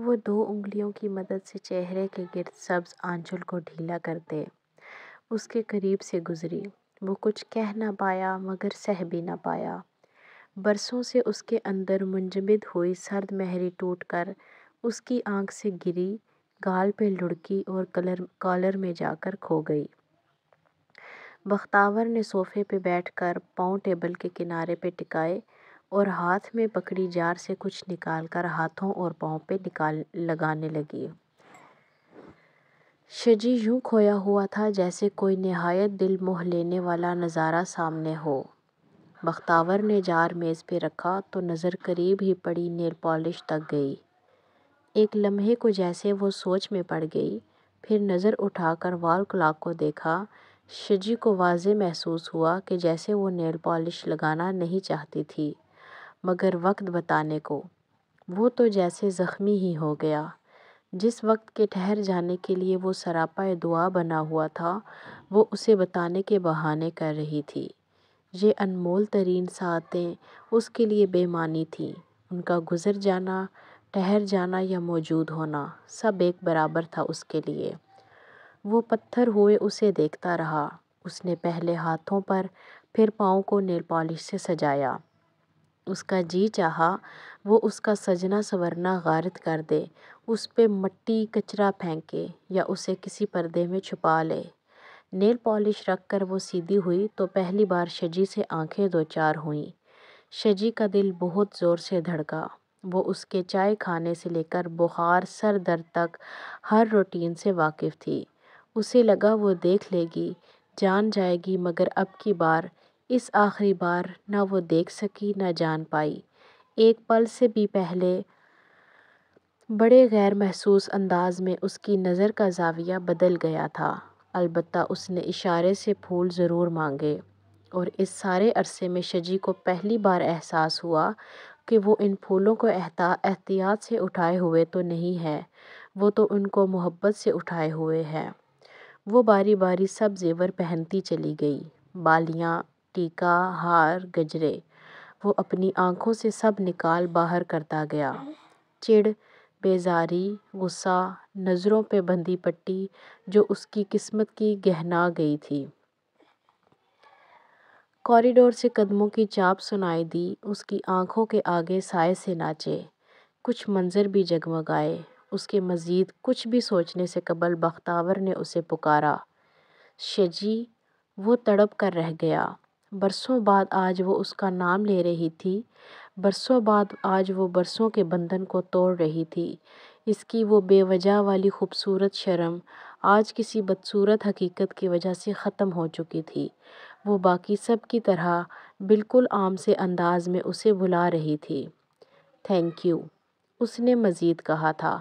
وہ 2 انگلیوں کی مدد سے چہرے کے گرد سبز آنچل کو ڈھیلا کرتے اس کے قریب سے گزری۔ وہ کچھ کہہ نہ پایا مگر سہ بھی نہ پایا۔ برسوں سے اس کے اندر منجمد ہوئی سرد مہری ٹوٹ کر اس کی آنکھ سے گری، گال پہ لڑکی اور کالر میں جا کر کھو گئی۔ بختیار نے صوفے پہ بیٹھ کر پاؤں ٹیبل کے کنارے پہ ٹکائے اور ہاتھ میں پکڑی جار سے کچھ نکال کر ہاتھوں اور پاؤں پہ لگانے لگی۔ شجی یوں کھویا ہوا تھا جیسے کوئی نہایت دل موہ لینے والا نظارہ سامنے ہو۔ بختیار نے جار میز پہ رکھا تو نظر قریب ہی پڑی نیل پالش تک گئی۔ ایک لمحے کو جیسے وہ سوچ میں پڑ گئی، پھر نظر اٹھا کر وال کلاک کو دیکھا۔ شجی کو واضح محسوس ہوا کہ جیسے وہ نیل پالش لگانا نہیں چاہتی تھی مگر وقت بتانے کو، وہ تو جیسے زخمی ہی ہو گیا۔ جس وقت کے ٹھہر جانے کے لیے وہ سراپا دعا بنا ہوا تھا وہ اسے بتانے کے بہانے کر رہی تھی۔ یہ انمول ترین ساعتیں اس کے لیے بے معنی تھیں۔ ان کا گزر جانا، ٹھہر جانا یا موجود ہونا، سب ایک برابر تھا اس کے لیے۔ وہ پتھر ہوئے اسے دیکھتا رہا۔ اس نے پہلے ہاتھوں پر پھر پاؤں کو نیل پالش سے سجایا۔ اس کا جی چاہا وہ اس کا سجنا سنورنا غارت کر دے، اس پہ مٹی کچرا پھینکے یا اسے کسی پردے میں چھپا لے۔ نیل پالش رکھ کر وہ سیدھی ہوئی تو پہلی بار شجی سے آنکھیں دوچار ہوئیں۔ شجی کا دل بہت زور سے دھڑکا۔ وہ اس کے چائے کھانے سے لے کر بخار سر درد تک ہر روٹین سے واقف تھی۔ اسے لگا وہ دیکھ لے گی، جان جائے گی، مگر اب کی بار، اس آخری بار، نہ وہ دیکھ سکی نہ جان پائی۔ ایک پل سے بھی پہلے بڑے غیر محسوس انداز میں اس کی نظر کا زاویہ بدل گیا تھا۔ البتہ اس نے اشارے سے پھول ضرور مانگے، اور اس سارے عرصے میں شجی کو پہلی بار احساس ہوا کہ وہ ان پھولوں کو احتیاط سے اٹھائے ہوئے تو نہیں ہے، وہ تو ان کو محبت سے اٹھائے ہوئے ہے۔ وہ باری باری سب زیور پہنتی چلی گئی، بالیاں، ٹیکا، ہار، گجرے۔ وہ اپنی آنکھوں سے سب نکال باہر کرتا گیا۔ چڑ، بیزاری، غصہ، نظروں پہ بندھی پٹی جو اس کی قسمت کی گہنا گئی تھی۔ کوریڈور سے قدموں کی چاپ سنائی دی، اس کی آنکھوں کے آگے سائے سے ناچے۔ کچھ منظر بھی جگمگائے۔ اس کے مزید کچھ بھی سوچنے سے قبل بختیار نے اسے پکارا، شجی! وہ تڑپ کر رہ گیا۔ برسوں بعد آج وہ اس کا نام لے رہی تھی، برسوں بعد آج وہ برسوں کے بندھن کو توڑ رہی تھی۔ اس کی وہ بے وجہ والی خوبصورت شرم آج کسی بدصورت حقیقت کی وجہ سے ختم ہو چکی تھی۔ وہ باقی سب کی طرح بالکل عام سے انداز میں اسے بلا رہی تھی۔ تھینک یو، اس نے مزید کہا تھا۔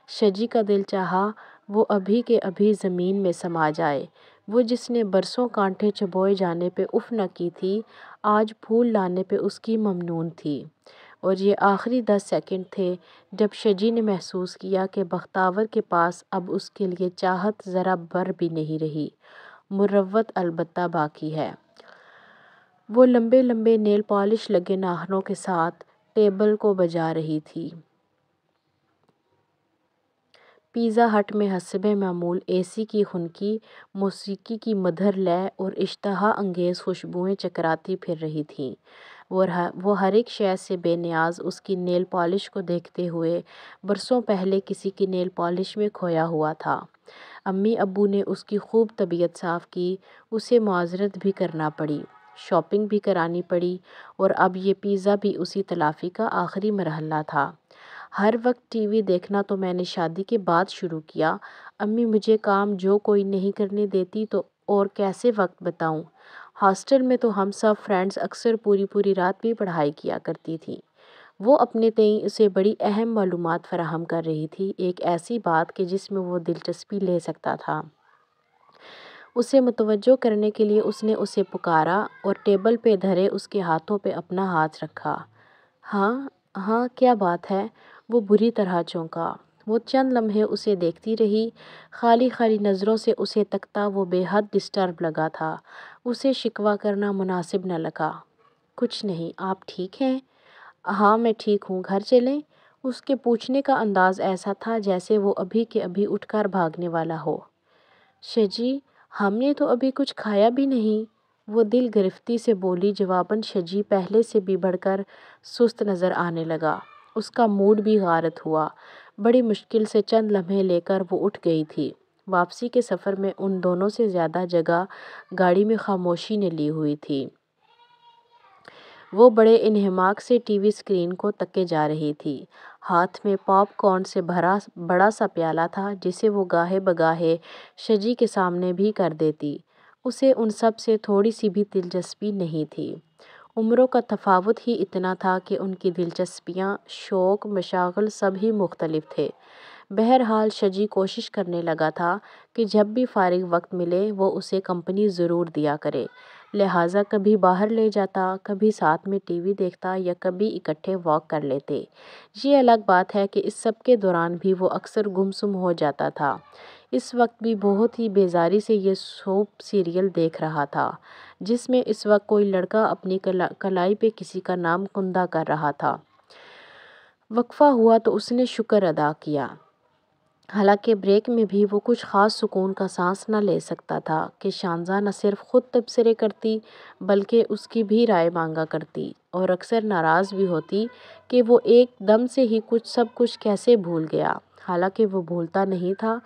شجی کا دل چاہا وہ ابھی کے ابھی زمین میں سما جائے۔ وہ جس نے برسوں کانٹے چبوئے جانے پہ اف نہ کی تھی، آج پھول لانے پہ اس کی ممنون تھی۔ اور یہ آخری 10 سیکنڈ تھے جب شجی نے محسوس کیا کہ بختیار کے پاس اب اس کے لیے چاہت ذرا بر بھی نہیں رہی۔ مروت البتہ باقی ہے۔ وہ لمبے لمبے نیل پالش لگے ناخنوں کے ساتھ ٹیبل کو بجا رہی تھی۔ پیزا ہٹ میں حسب معمول اے سی کی خنکی موسیقی کی مدھر لے اور اشتہا انگیز خوشبوئیں چکراتی پھر رہی تھیں۔ وہ ہر ایک شے سے بے نیاز اس کی نیل پالش کو دیکھتے ہوئے برسوں پہلے کسی کی نیل پالش میں کھویا ہوا تھا۔ امی ابو نے اس کی خوب طبیعت صاف کی، اسے معذرت بھی کرنا پڑی، شاپنگ بھی کرانی پڑی، اور اب یہ پیزا بھی اسی تلافی کا آخری مرحلہ تھا۔ ہر وقت ٹی وی دیکھنا تو میں نے شادی کے بعد شروع کیا۔ امی مجھے کام جو کوئی نہیں کرنے دیتی تو اور کیسے وقت بتاؤں۔ ہاسٹل میں تو ہم سب فرینڈز اکثر پوری پوری رات بھی پڑھائی کیا کرتی تھیں۔ وہ اپنے تئیں اسے بڑی اہم معلومات فراہم کر رہی تھی، ایک ایسی بات کہ جس میں وہ دلچسپی لے سکتا تھا۔ اسے متوجہ کرنے کے لیے اس نے اسے پکارا اور ٹیبل پہ دھرے اس کے ہاتھوں پہ اپنا ہاتھ رکھا۔ ہاں ہاں، کیا بات ہے؟ وہ بری طرح چونکا۔ وہ چند لمحے اسے دیکھتی رہی، خالی خالی نظروں سے اسے تکتا وہ بے حد ڈسٹرب لگا تھا۔ اسے شکوہ کرنا مناسب نہ لگا۔ کچھ نہیں، آپ ٹھیک ہیں؟ ہاں میں ٹھیک ہوں، گھر چلیں؟ اس کے پوچھنے کا انداز ایسا تھا جیسے وہ ابھی کے ابھی اٹھ کر بھاگنے والا ہو۔ شجی، ہم نے تو ابھی کچھ کھایا بھی نہیں، وہ دل گرفتی سے بولی۔ جواباً شجی پہلے سے بھی بڑھ کر سست نظر آنے لگا۔ اس کا موڈ بھی غارت ہوا۔ بڑی مشکل سے چند لمحے لے کر وہ اٹھ گئی تھی۔ واپسی کے سفر میں ان دونوں سے زیادہ جگہ گاڑی میں خاموشی نے لی ہوئی تھی۔ وہ بڑے انہماک سے ٹی وی اسکرین کو تکے جا رہی تھی۔ ہاتھ میں پاپ کارن سے بھرا بڑا سا پیالہ تھا جسے وہ گاہے بگاہے شجی کے سامنے بھی کر دیتی۔ اسے ان سب سے تھوڑی سی بھی دلچسپی نہیں تھی۔ عمروں کا تفاوت ہی اتنا تھا کہ ان کی دلچسپیاں، شوق، مشاغل سب ہی مختلف تھے۔ بہرحال شجی کوشش کرنے لگا تھا کہ جب بھی فارغ وقت ملے وہ اسے کمپنی ضرور دیا کرے، لہٰذا کبھی باہر لے جاتا، کبھی ساتھ میں ٹی وی دیکھتا یا کبھی اکٹھے واک کر لیتے۔ یہ الگ بات ہے کہ اس سب کے دوران بھی وہ اکثر گمسم ہو جاتا تھا۔ اس وقت بھی بہت ہی بیزاری سے یہ سوپ سیریل دیکھ رہا تھا جس میں اس وقت کوئی لڑکا اپنی کلائی پہ کسی کا نام کندہ کر رہا تھا۔ وقفہ ہوا تو اس نے شکر ادا کیا، حالانکہ بریک میں بھی وہ کچھ خاص سکون کا سانس نہ لے سکتا تھا کہ شانزا نہ صرف خود تبصرے کرتی بلکہ اس کی بھی رائے مانگا کرتی اور اکثر ناراض بھی ہوتی کہ وہ ایک دم سے ہی سب کچھ کیسے بھول گیا۔ حالانکہ وہ بھولتا نہیں تھا،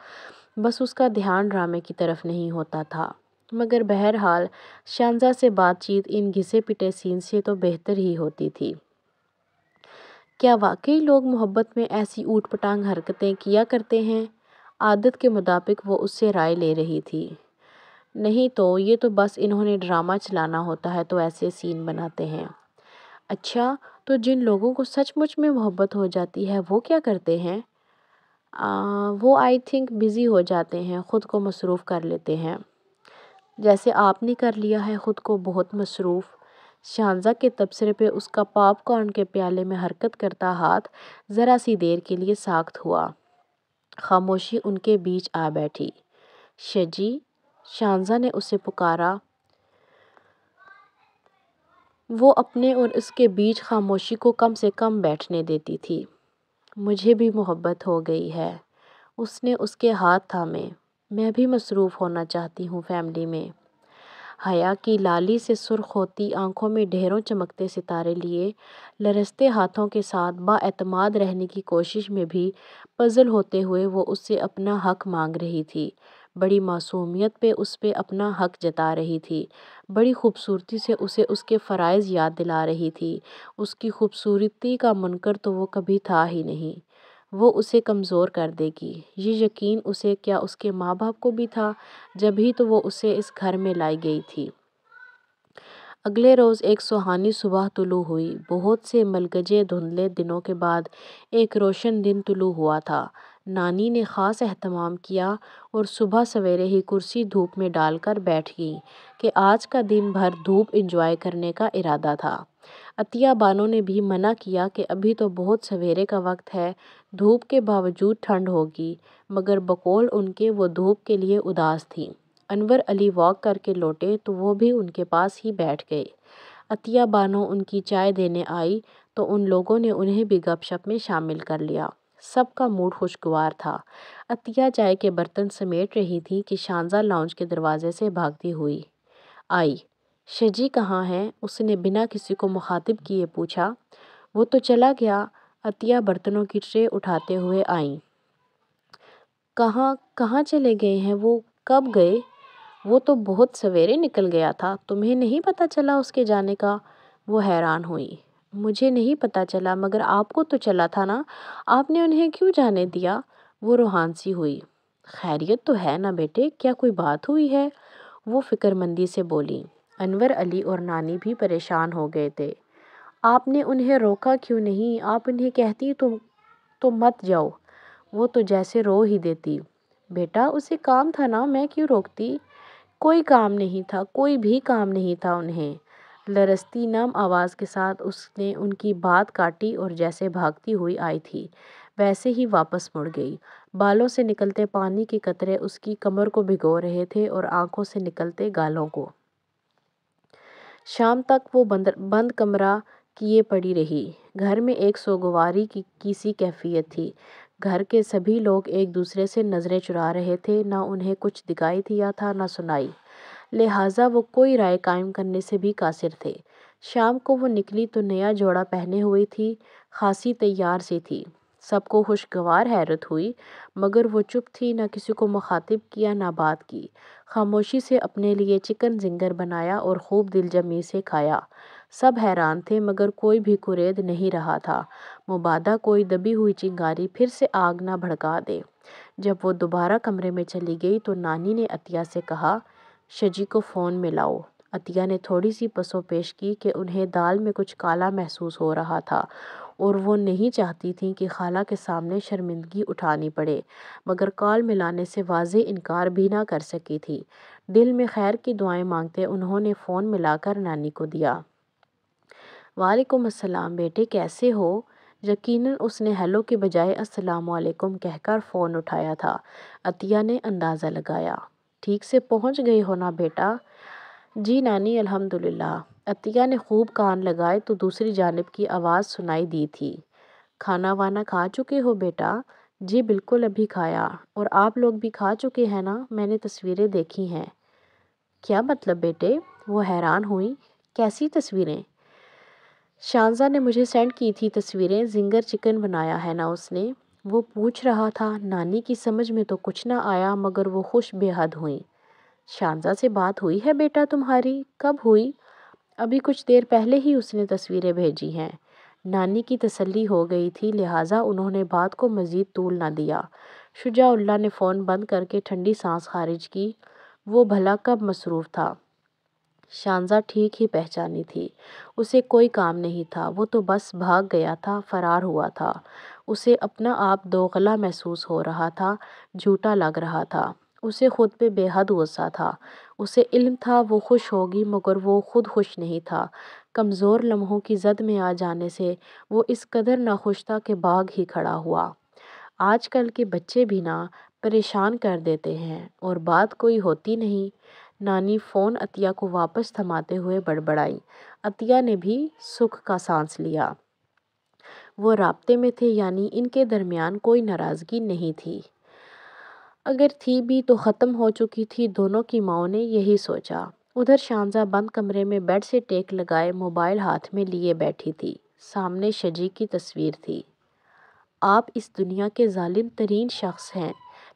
بس اس کا دھیان ڈرامے کی طرف نہیں ہوتا تھا۔ مگر بہرحال شانزا سے بات چیت ان گھسے پٹے سین سے تو بہتر ہی ہوتی تھی۔ کیا واقعی لوگ محبت میں ایسی اوٹ پٹانگ حرکتیں کیا کرتے ہیں؟ عادت کے مطابق وہ اس سے رائے لے رہی تھی۔ نہیں تو یہ تو بس انہوں نے ڈرامہ چلانا ہوتا ہے تو ایسے سین بناتے ہیں۔ اچھا، تو جن لوگوں کو سچ مچ میں محبت ہو جاتی ہے وہ کیا کرتے ہیں؟ وہ آئی تھنک بزی ہو جاتے ہیں، خود کو مصروف کر لیتے ہیں، جیسے آپ نے کر لیا ہے خود کو بہت مصروف۔ شانزا کے تبصرے پہ اس کا پاپ کارن کے پیالے میں حرکت کرتا ہاتھ ذرا سی دیر کے لیے ساکت ہوا۔ خاموشی ان کے بیچ آ بیٹھی۔ شجی، شانزا نے اسے پکارا۔ وہ اپنے اور اس کے بیچ خاموشی کو کم سے کم بیٹھنے دیتی تھی۔ مجھے بھی محبت ہو گئی ہے۔ اس نے اس کے ہاتھ تھامے۔ میں بھی مصروف ہونا چاہتی ہوں فیملی میں۔ حیا کی لالی سے سرخ ہوتی آنکھوں میں ڈھیروں چمکتے ستارے لیے لرزتے ہاتھوں کے ساتھ با اعتماد رہنے کی کوشش میں بھی پزل ہوتے ہوئے وہ اس سے اپنا حق مانگ رہی تھی، بڑی معصومیت پہ اس پہ اپنا حق جتا رہی تھی، بڑی خوبصورتی سے اسے اس کے فرائض یاد دلا رہی تھی۔ اس کی خوبصورتی کا منکر تو وہ کبھی تھا ہی نہیں۔ وہ اسے کمزور کر دے گی، یہ یقین اسے کیا اس کے ماں باپ کو بھی تھا، جب ہی تو وہ اسے اس گھر میں لائی گئی تھی۔ اگلے روز ایک سہانی صبح طلوع ہوئی۔ بہت سے ملگجے دھندلے دنوں کے بعد ایک روشن دن طلوع ہوا تھا۔ نانی نے خاص اہتمام کیا اور صبح سویرے ہی کرسی دھوپ میں ڈال کر بیٹھ گئی کہ آج کا دن بھر دھوپ انجوائے کرنے کا ارادہ تھا۔ عطیہ بانو نے بھی منع کیا کہ ابھی تو بہت سویرے کا وقت ہے، دھوپ کے باوجود ٹھنڈ ہوگی، مگر بقول ان کے وہ دھوپ کے لیے اداس تھیں۔ انور علی واک کر کے لوٹے تو وہ بھی ان کے پاس ہی بیٹھ گئے۔ عطیہ بانو ان کی چائے دینے آئی تو ان لوگوں نے انہیں بھی گپ شپ میں شامل کر لیا۔ سب کا موڈ خوشگوار تھا۔ عطیہ چائے کے برتن سمیٹ رہی تھی کہ شانزا لاؤنج کے دروازے سے بھاگتی ہوئی آئی۔ شجی کہاں ہے؟ اس نے بنا کسی کو مخاطب کیے پوچھا۔ وہ تو چلا گیا، عطیہ برتنوں کی ٹرے اٹھاتے ہوئے آئیں۔ کہاں چلے گئے ہیں وہ؟ کب گئے؟ وہ تو بہت سویرے نکل گیا تھا، تمہیں نہیں پتہ چلا اس کے جانے کا؟ وہ حیران ہوئی۔ مجھے نہیں پتہ چلا، مگر آپ کو تو چلا تھا نا، آپ نے انہیں کیوں جانے دیا؟ وہ روحان سی ہوئی۔ خیریت تو ہے نا بیٹے، کیا کوئی بات ہوئی ہے؟ وہ فکر مندی سے بولی۔ انور علی اور نانی بھی پریشان ہو گئے تھے۔ آپ نے انہیں روکا کیوں نہیں؟ آپ انہیں کہتی تو مت جاؤ، وہ تو جیسے رو ہی دیتی۔ بیٹا اسے کام تھا نا، میں کیوں روکتی؟ کوئی کام نہیں تھا، کوئی بھی کام نہیں تھا انہیں۔ لرزتی نم آواز کے ساتھ اس نے ان کی بات کاٹی اور جیسے بھاگتی ہوئی آئی تھی ویسے ہی واپس مڑ گئی۔ بالوں سے نکلتے پانی کے قطرے اس کی کمر کو بھگو رہے تھے اور آنکھوں سے نکلتے گالوں کو۔ شام تک وہ بند کمرہ کیے پڑی رہی۔ گھر میں ایک سوگواری کی سی کیفیت تھی۔ گھر کے سبھی لوگ ایک دوسرے سے نظریں چرا رہے تھے، نہ انہیں کچھ دکھائی دیا تھا نہ سنائی، لہٰذا وہ کوئی رائے قائم کرنے سے بھی قاصر تھے۔ شام کو وہ نکلی تو نیا جوڑا پہنے ہوئی تھی، خاصی تیار سی تھی۔ سب کو خوشگوار حیرت ہوئی، مگر وہ چپ تھی، نہ کسی کو مخاطب کیا نہ بات کی۔ خاموشی سے اپنے لیے چکن زنگر بنایا اور خوب دل جمی سے کھایا۔ سب حیران تھے مگر کوئی بھی کرید نہیں رہا تھا، مبادا کوئی دبی ہوئی چنگاری پھر سے آگ نہ بھڑکا دے۔ جب وہ دوبارہ کمرے میں چلی گئی تو نانی نے عطیہ سے کہا، شجی کو فون میں لاؤ۔ عطیہ نے تھوڑی سی پسو پیش کی کہ انہیں دال میں کچھ کالا محسوس ہو رہا تھا اور وہ نہیں چاہتی تھیں کہ خالہ کے سامنے شرمندگی اٹھانی پڑے، مگر کال ملانے سے واضح انکار بھی نہ کر سکی تھی۔ دل میں خیر کی دعائیں مانگتے انہوں نے فون ملا کر نانی کو دیا۔ وعلیکم السلام بیٹے، کیسے ہو؟ یقیناً اس نے ہیلو کے بجائے السلام علیکم کہہ کر فون اٹھایا تھا۔ عطیہ نے اندازہ لگایا۔ ٹھیک سے پہنچ گئے ہو نا بیٹا؟ جی نانی الحمدللہ۔ عطیہ نے خوب کان لگائے تو دوسری جانب کی آواز سنائی دی تھی، کھانا وانا کھا چکے ہو بیٹا؟ جی بالکل ابھی کھایا، اور آپ لوگ بھی کھا چکے ہیں نا؟ میں نے تصویریں دیکھی ہیں۔ کیا مطلب بیٹے؟ وہ حیران ہوئی۔ کیسی تصویریں؟ شانزا نے مجھے سینڈ کی تھی تصویریں، زنگر چکن بنایا ہے نا اس نے؟ وہ پوچھ رہا تھا۔ نانی کی سمجھ میں تو کچھ نہ آیا مگر وہ خوش بے حد ہوئیں۔ شانزا سے بات ہوئی ہے بیٹا تمہاری؟ کب ہوئی؟ ابھی کچھ دیر پہلے ہی اس نے تصویریں بھیجی ہیں۔ نانی کی تسلی ہو گئی تھی، لہٰذا انہوں نے بات کو مزید طول نہ دیا۔ شجاع اللہ نے فون بند کر کے ٹھنڈی سانس خارج کی۔ وہ بھلا کب مصروف تھا؟ شانزا ٹھیک ہی پہچانی تھی، اسے کوئی کام نہیں تھا، وہ تو بس بھاگ گیا تھا، فرار ہوا تھا۔ اسے اپنا آپ دوغلا محسوس ہو رہا تھا، جھوٹا لگ رہا تھا۔ اسے خود پہ بے حد غصہ تھا۔ اسے علم تھا وہ خوش ہوگی مگر وہ خود خوش نہیں تھا۔ کمزور لمحوں کی زد میں آ جانے سے وہ اس قدر ناخوش تھا کہ بھاگ ہی کھڑا ہوا۔ آج کل کے بچے بھی نا پریشان کر دیتے ہیں، اور بات کوئی ہوتی نہیں۔ نانی فون عطیہ کو واپس تھماتے ہوئے بڑبڑائی۔ عطیہ نے بھی سکھ کا سانس لیا۔ وہ رابطے میں تھے، یعنی ان کے درمیان کوئی ناراضگی نہیں تھی۔ اگر تھی بھی تو ختم ہو چکی تھی، دونوں کی ماؤں نے یہی سوچا۔ ادھر شانزا بند کمرے میں بیڈ سے ٹیک لگائے موبائل ہاتھ میں لیے بیٹھی تھی۔ سامنے شجی کی تصویر تھی۔ آپ اس دنیا کے ظالم ترین شخص ہیں،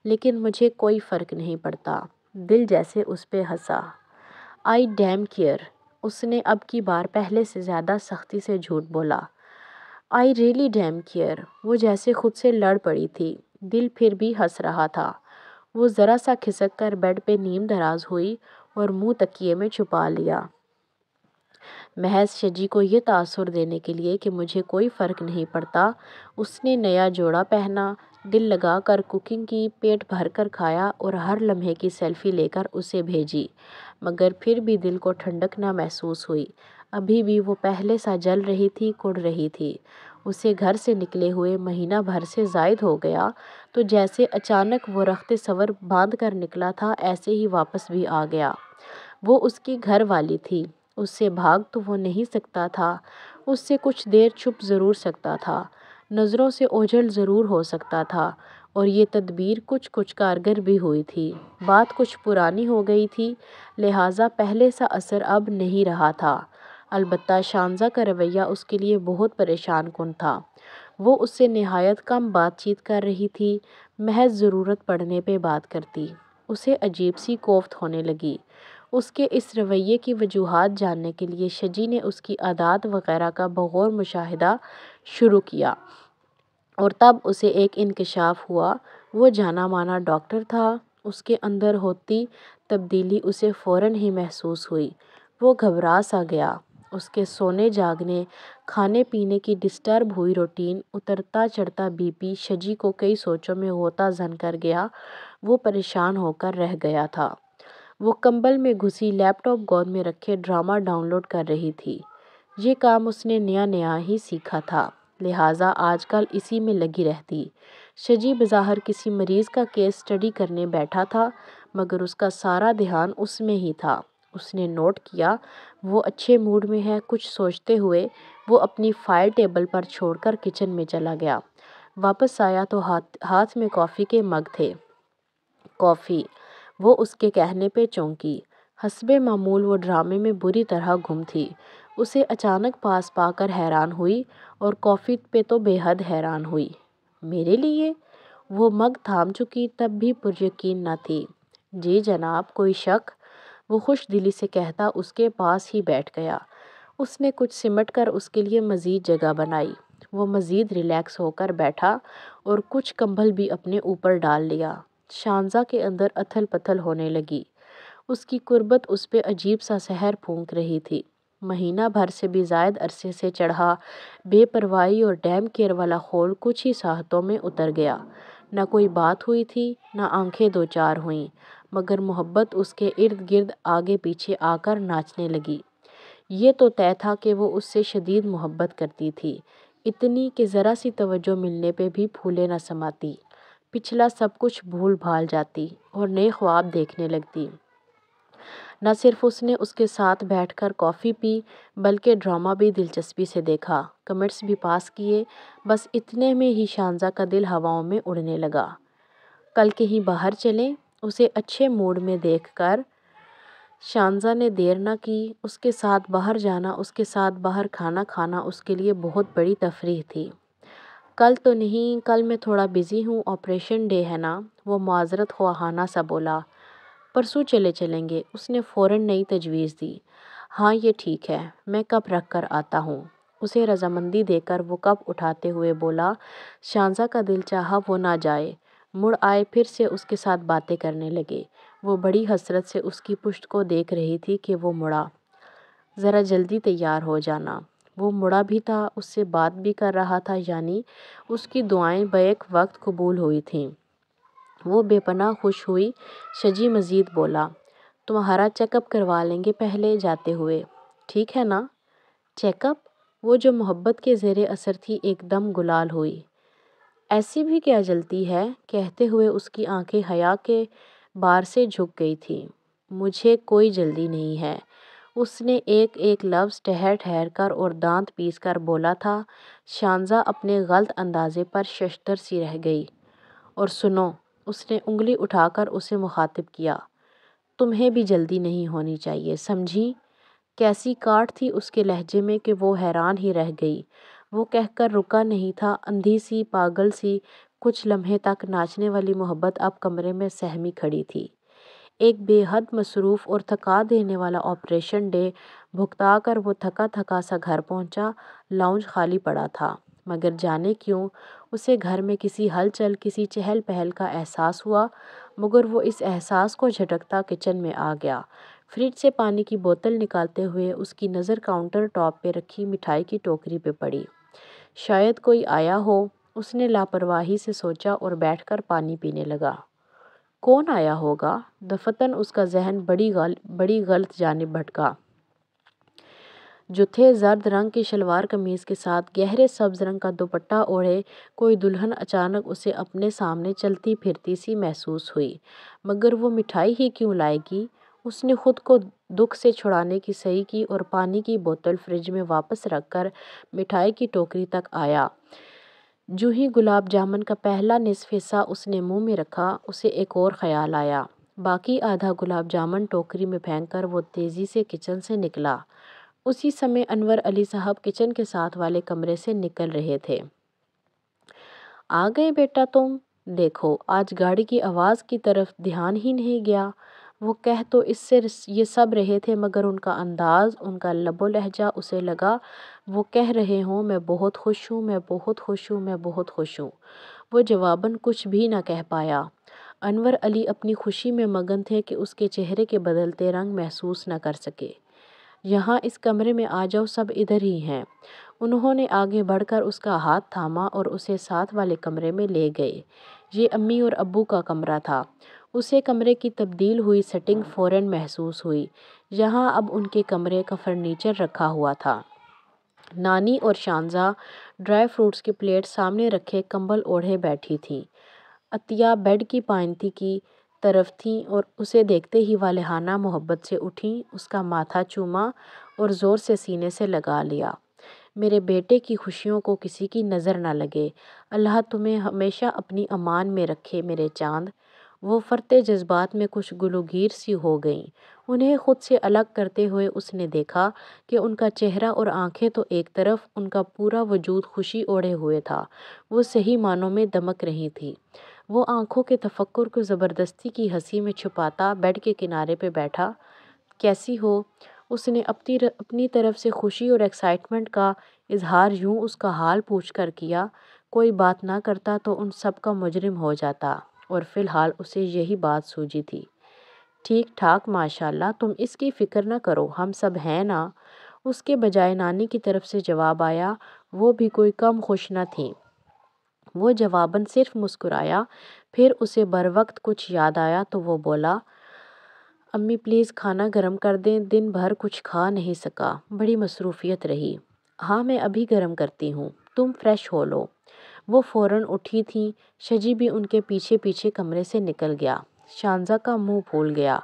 لیکن مجھے کوئی فرق نہیں پڑتا۔ دل جیسے اس پہ ہنسا۔ آئی ڈیم کیئر۔ اس نے اب کی بار پہلے سے زیادہ سختی سے جھوٹ بولا۔ I really damn care. وہ جیسے خود سے لڑ پڑی تھی، دل پھر بھی ہنس رہا تھا۔ وہ ذرا سا کھسک کر بیڈ پہ نیم دراز ہوئی اور منہ تکیے میں چھپا لیا، محض شجی کو یہ تاثر دینے کے لیے کہ مجھے کوئی فرق نہیں پڑتا۔ اس نے نیا جوڑا پہنا، دل لگا کر کوکنگ کی، پیٹ بھر کر کھایا اور ہر لمحے کی سیلفی لے کر اسے بھیجی، مگر پھر بھی دل کو ٹھنڈک نہ محسوس ہوئی۔ ابھی بھی وہ پہلے سا جل رہی تھی، کڑ رہی تھی۔ اسے گھر سے نکلے ہوئے مہینہ بھر سے زائد ہو گیا، تو جیسے اچانک وہ رخت سور باندھ کر نکلا تھا ایسے ہی واپس بھی آ گیا۔ وہ اس کی گھر والی تھی، اس سے بھاگ تو وہ نہیں سکتا تھا، اس سے کچھ دیر چھپ ضرور سکتا تھا، نظروں سے اوجھل ضرور ہو سکتا تھا، اور یہ تدبیر کچھ کارگر بھی ہوئی تھی۔ بات کچھ پرانی ہو گئی تھی، لہٰذا پہلے سا اثر اب نہیں رہا تھا۔ البتہ شانزا کا رویہ اس کے لیے بہت پریشان کن تھا۔ وہ اس سے نہایت کم بات چیت کر رہی تھی، محض ضرورت پڑنے پہ بات کرتی۔ اسے عجیب سی کوفت ہونے لگی۔ اس کے اس رویے کی وجوہات جاننے کے لیے شجی نے اس کی عادات وغیرہ کا بغور مشاہدہ شروع کیا، اور تب اسے ایک انکشاف ہوا۔ وہ جانا مانا ڈاکٹر تھا، اس کے اندر ہوتی تبدیلی اسے فوراً ہی محسوس ہوئی۔ وہ گھبرا سا گیا۔ اس کے سونے جاگنے، کھانے پینے کی ڈسٹرب ہوئی روٹین، اترتا چڑھتا بی پی شجی کو کئی سوچوں میں غوطہ زن کر گیا۔ وہ پریشان ہو کر رہ گیا تھا۔ وہ کمبل میں گھسی لیپ ٹاپ گود میں رکھے ڈرامہ ڈاؤن لوڈ کر رہی تھی۔ یہ کام اس نے نیا ہی سیکھا تھا، لہٰذا آج کل اسی میں لگی رہتی۔ شجی بظاہر کسی مریض کا کیس سٹڈی کرنے بیٹھا تھا، مگر اس کا سارا دھیان اس میں ہی تھا۔ اس نے نوٹ کیا وہ اچھے موڈ میں ہے۔ کچھ سوچتے ہوئے وہ اپنی فائل ٹیبل پر چھوڑ کر کچن میں چلا گیا۔ واپس آیا تو ہاتھ میں کافی کے مگ تھے۔ کافی، وہ اس کے کہنے پہ چونکی۔ حسب معمول وہ ڈرامے میں بری طرح گم تھی۔ اسے اچانک پاس پا کر حیران ہوئی اور کافی پہ تو بے حد حیران ہوئی۔ میرے لیے؟ وہ مگ تھام چکی تب بھی پر یقین نہ تھی۔ جی جناب، کوئی شک؟ وہ خوش دلی سے کہتا اس کے پاس ہی بیٹھ گیا۔ اس نے کچھ سمٹ کر اس کے لیے مزید جگہ بنائی۔ وہ مزید ریلیکس ہو کر بیٹھا اور کچھ کمبل بھی اپنے اوپر ڈال لیا۔ شانزا کے اندر اتھل پتھل ہونے لگی۔ اس کی قربت اس پہ عجیب سا سحر پھونک رہی تھی۔ مہینہ بھر سے بھی زائد عرصے سے چڑھا بے پرواہی اور ڈیم کیئر والا خول کچھ ہی ساعتوں میں اتر گیا۔ نہ کوئی بات ہوئی تھی، نہ آنکھیں دو چار ہوئیں، مگر محبت اس کے ارد گرد آگے پیچھے آ کر ناچنے لگی۔ یہ تو طے تھا کہ وہ اس سے شدید محبت کرتی تھی، اتنی کہ ذرا سی توجہ ملنے پہ بھی پھولے نہ سماتی، پچھلا سب کچھ بھول بھال جاتی اور نئے خواب دیکھنے لگتی۔ نہ صرف اس نے اس کے ساتھ بیٹھ کر کافی پی بلکہ ڈرامہ بھی دلچسپی سے دیکھا، کمنٹس بھی پاس کیے۔ بس اتنے میں ہی شانزا کا دل ہواؤں میں اڑنے لگا۔ کل کہیں باہر چلیں؟ اسے اچھے موڈ میں دیکھ کر شانزا نے دیر نہ کی۔ اس کے ساتھ باہر جانا، اس کے ساتھ باہر کھانا کھانا اس کے لیے بہت بڑی تفریح تھی۔ کل تو نہیں، کل میں تھوڑا بزی ہوں، آپریشن ڈے ہے نا، وہ معذرت خواہانہ سا بولا۔ پرسوں چلیں گے، اس نے فوراً نئی تجویز دی۔ ہاں یہ ٹھیک ہے، میں کپ رکھ کر آتا ہوں۔ اسے رضامندی دے کر وہ کپ اٹھاتے ہوئے بولا۔ شانزا کا دل چاہا وہ نہ جائے، مڑ آئے، پھر سے اس کے ساتھ باتیں کرنے لگے۔ وہ بڑی حسرت سے اس کی پشت کو دیکھ رہی تھی کہ وہ مڑا۔ ذرا جلدی تیار ہو جانا۔ وہ مڑا بھی تھا، اس سے بات بھی کر رہا تھا، یعنی اس کی دعائیں بیک وقت قبول ہوئی تھیں۔ وہ بے پناہ خوش ہوئی۔ شجی مزید بولا، تمہارا چیک اپ کروا لیں گے پہلے جاتے ہوئے، ٹھیک ہے نا؟ Check up? وہ جو محبت کے زیر اثر تھی ایک دم گلال ہوئی۔ ایسی بھی کیا جلتی ہے؟ کہتے ہوئے اس کی آنکھیں حیا کے بار سے جھک گئی تھیں۔ مجھے کوئی جلدی نہیں ہے، اس نے ایک ایک لفظ ٹھہر ٹھہر کر اور دانت پیس کر بولا تھا۔ شانزا اپنے غلط اندازے پر ششدر سی رہ گئی۔ اور سنو، اس نے انگلی اٹھا کر اسے مخاطب کیا، تمہیں بھی جلدی نہیں ہونی چاہیے، سمجھی؟ کیسی کاٹ تھی اس کے لہجے میں کہ وہ حیران ہی رہ گئی۔ وہ کہہ کر رکا نہیں تھا، اندھی سی، پاگل سی، کچھ لمحے تک ناچنے والی محبت اب کمرے میں سہمی کھڑی تھی۔ ایک بے حد مصروف اور تھکا دینے والا آپریشن ڈے بھگتا کر وہ تھکا تھکا سا گھر پہنچا۔ لاؤنج خالی پڑا تھا، مگر جانے کیوں اسے گھر میں کسی ہلچل، کسی چہل پہل کا احساس ہوا، مگر وہ اس احساس کو جھٹکتا کچن میں آ گیا۔ فریج سے پانی کی بوتل نکالتے ہوئے اس کی نظر کاؤنٹر ٹاپ پہ رکھی مٹھائی کی ٹوکری پہ پڑی۔ شاید کوئی آیا ہو، اس نے لاپرواہی سے سوچا اور بیٹھ کر پانی پینے لگا۔ کون آیا ہوگا؟ دفتن اس کا ذہن بڑی غلط جانب بھٹکا۔ جو تھے زرد رنگ کی شلوار قمیض کے ساتھ گہرے سبز رنگ کا دوپٹہ اوڑھے کوئی دلہن اچانک اسے اپنے سامنے چلتی پھرتی سی محسوس ہوئی۔ مگر وہ مٹھائی ہی کیوں لائے گی؟ اس نے خود کو دکھ سے چھڑانے کی صحیح کی اور پانی کی بوتل فریج میں واپس رکھ کر مٹھائی کی ٹوکری تک آیا۔ جو ہی گلاب جامن کا پہلا نصف حصہ اس نے منہ میں رکھا، اسے ایک اور خیال آیا۔ باقی آدھا گلاب جامن ٹوکری میں پھینک کر وہ تیزی سے کچن سے نکلا۔ اسی سمے انور علی صاحب کچن کے ساتھ والے کمرے سے نکل رہے تھے۔ آ گئے بیٹا تم؟ دیکھو، آج گاڑی کی آواز کی طرف دھیان ہی نہیں گیا۔ وہ کہہ تو اس سے یہ سب رہے تھے، مگر ان کا انداز، ان کا لب و لہجہ، اسے لگا وہ کہہ رہے ہوں میں بہت خوش ہوں، میں بہت خوش ہوں، میں بہت خوش ہوں۔ وہ جواباً کچھ بھی نہ کہہ پایا۔ انور علی اپنی خوشی میں مگن تھے کہ اس کے چہرے کے بدلتے رنگ محسوس نہ کر سکے۔ یہاں اس کمرے میں آ جاؤ، سب ادھر ہی ہیں۔ انہوں نے آگے بڑھ کر اس کا ہاتھ تھاما اور اسے ساتھ والے کمرے میں لے گئے۔ یہ امی اور ابو کا کمرہ تھا۔ اسے کمرے کی تبدیل ہوئی سیٹنگ فوراً محسوس ہوئی۔ یہاں اب ان کے کمرے کا فرنیچر رکھا ہوا تھا۔ نانی اور شانزا ڈرائی فروٹس کی پلیٹ سامنے رکھے کمبل اوڑھے بیٹھی تھیں۔ عطیہ بیڈ کی پائنتی کی طرف تھیں اور اسے دیکھتے ہی والہانہ محبت سے اٹھیں، اس کا ماتھا چوما اور زور سے سینے سے لگا لیا۔ میرے بیٹے کی خوشیوں کو کسی کی نظر نہ لگے، اللہ تمہیں ہمیشہ اپنی امان میں رکھے میرے چاند۔ وہ فرتے جذبات میں کچھ گلوگیر سی ہو گئیں۔ انہیں خود سے الگ کرتے ہوئے اس نے دیکھا کہ ان کا چہرہ اور آنکھیں تو ایک طرف، ان کا پورا وجود خوشی اوڑھے ہوئے تھا، وہ صحیح معنوں میں دمک رہی تھی۔ وہ آنکھوں کے تفکر کو زبردستی کی ہنسی میں چھپاتا بیڈ کے کنارے پہ بیٹھا۔ کیسی ہو؟ اس نے اپنی طرف سے خوشی اور ایکسائٹمنٹ کا اظہار یوں اس کا حال پوچھ کر کیا، کوئی بات نہ کرتا تو ان سب کا مجرم ہو جاتا، اور فی الحال اسے یہی بات سوجی تھی۔ ٹھیک ٹھاک ماشاءاللہ، تم اس کی فکر نہ کرو، ہم سب ہیں نا؟ اس کے بجائے نانی کی طرف سے جواب آیا۔ وہ بھی کوئی کم خوش نہ تھیں۔ وہ جواباً صرف مسکرایا۔ پھر اسے بروقت کچھ یاد آیا تو وہ بولا، امی پلیز کھانا گرم کر دیں، دن بھر کچھ کھا نہیں سکا، بڑی مصروفیت رہی۔ ہاں میں ابھی گرم کرتی ہوں، تم فریش ہو لو۔ وہ فوراً اٹھی تھیں۔ شجی بھی ان کے پیچھے پیچھے کمرے سے نکل گیا۔ شانزا کا منہ پھول گیا۔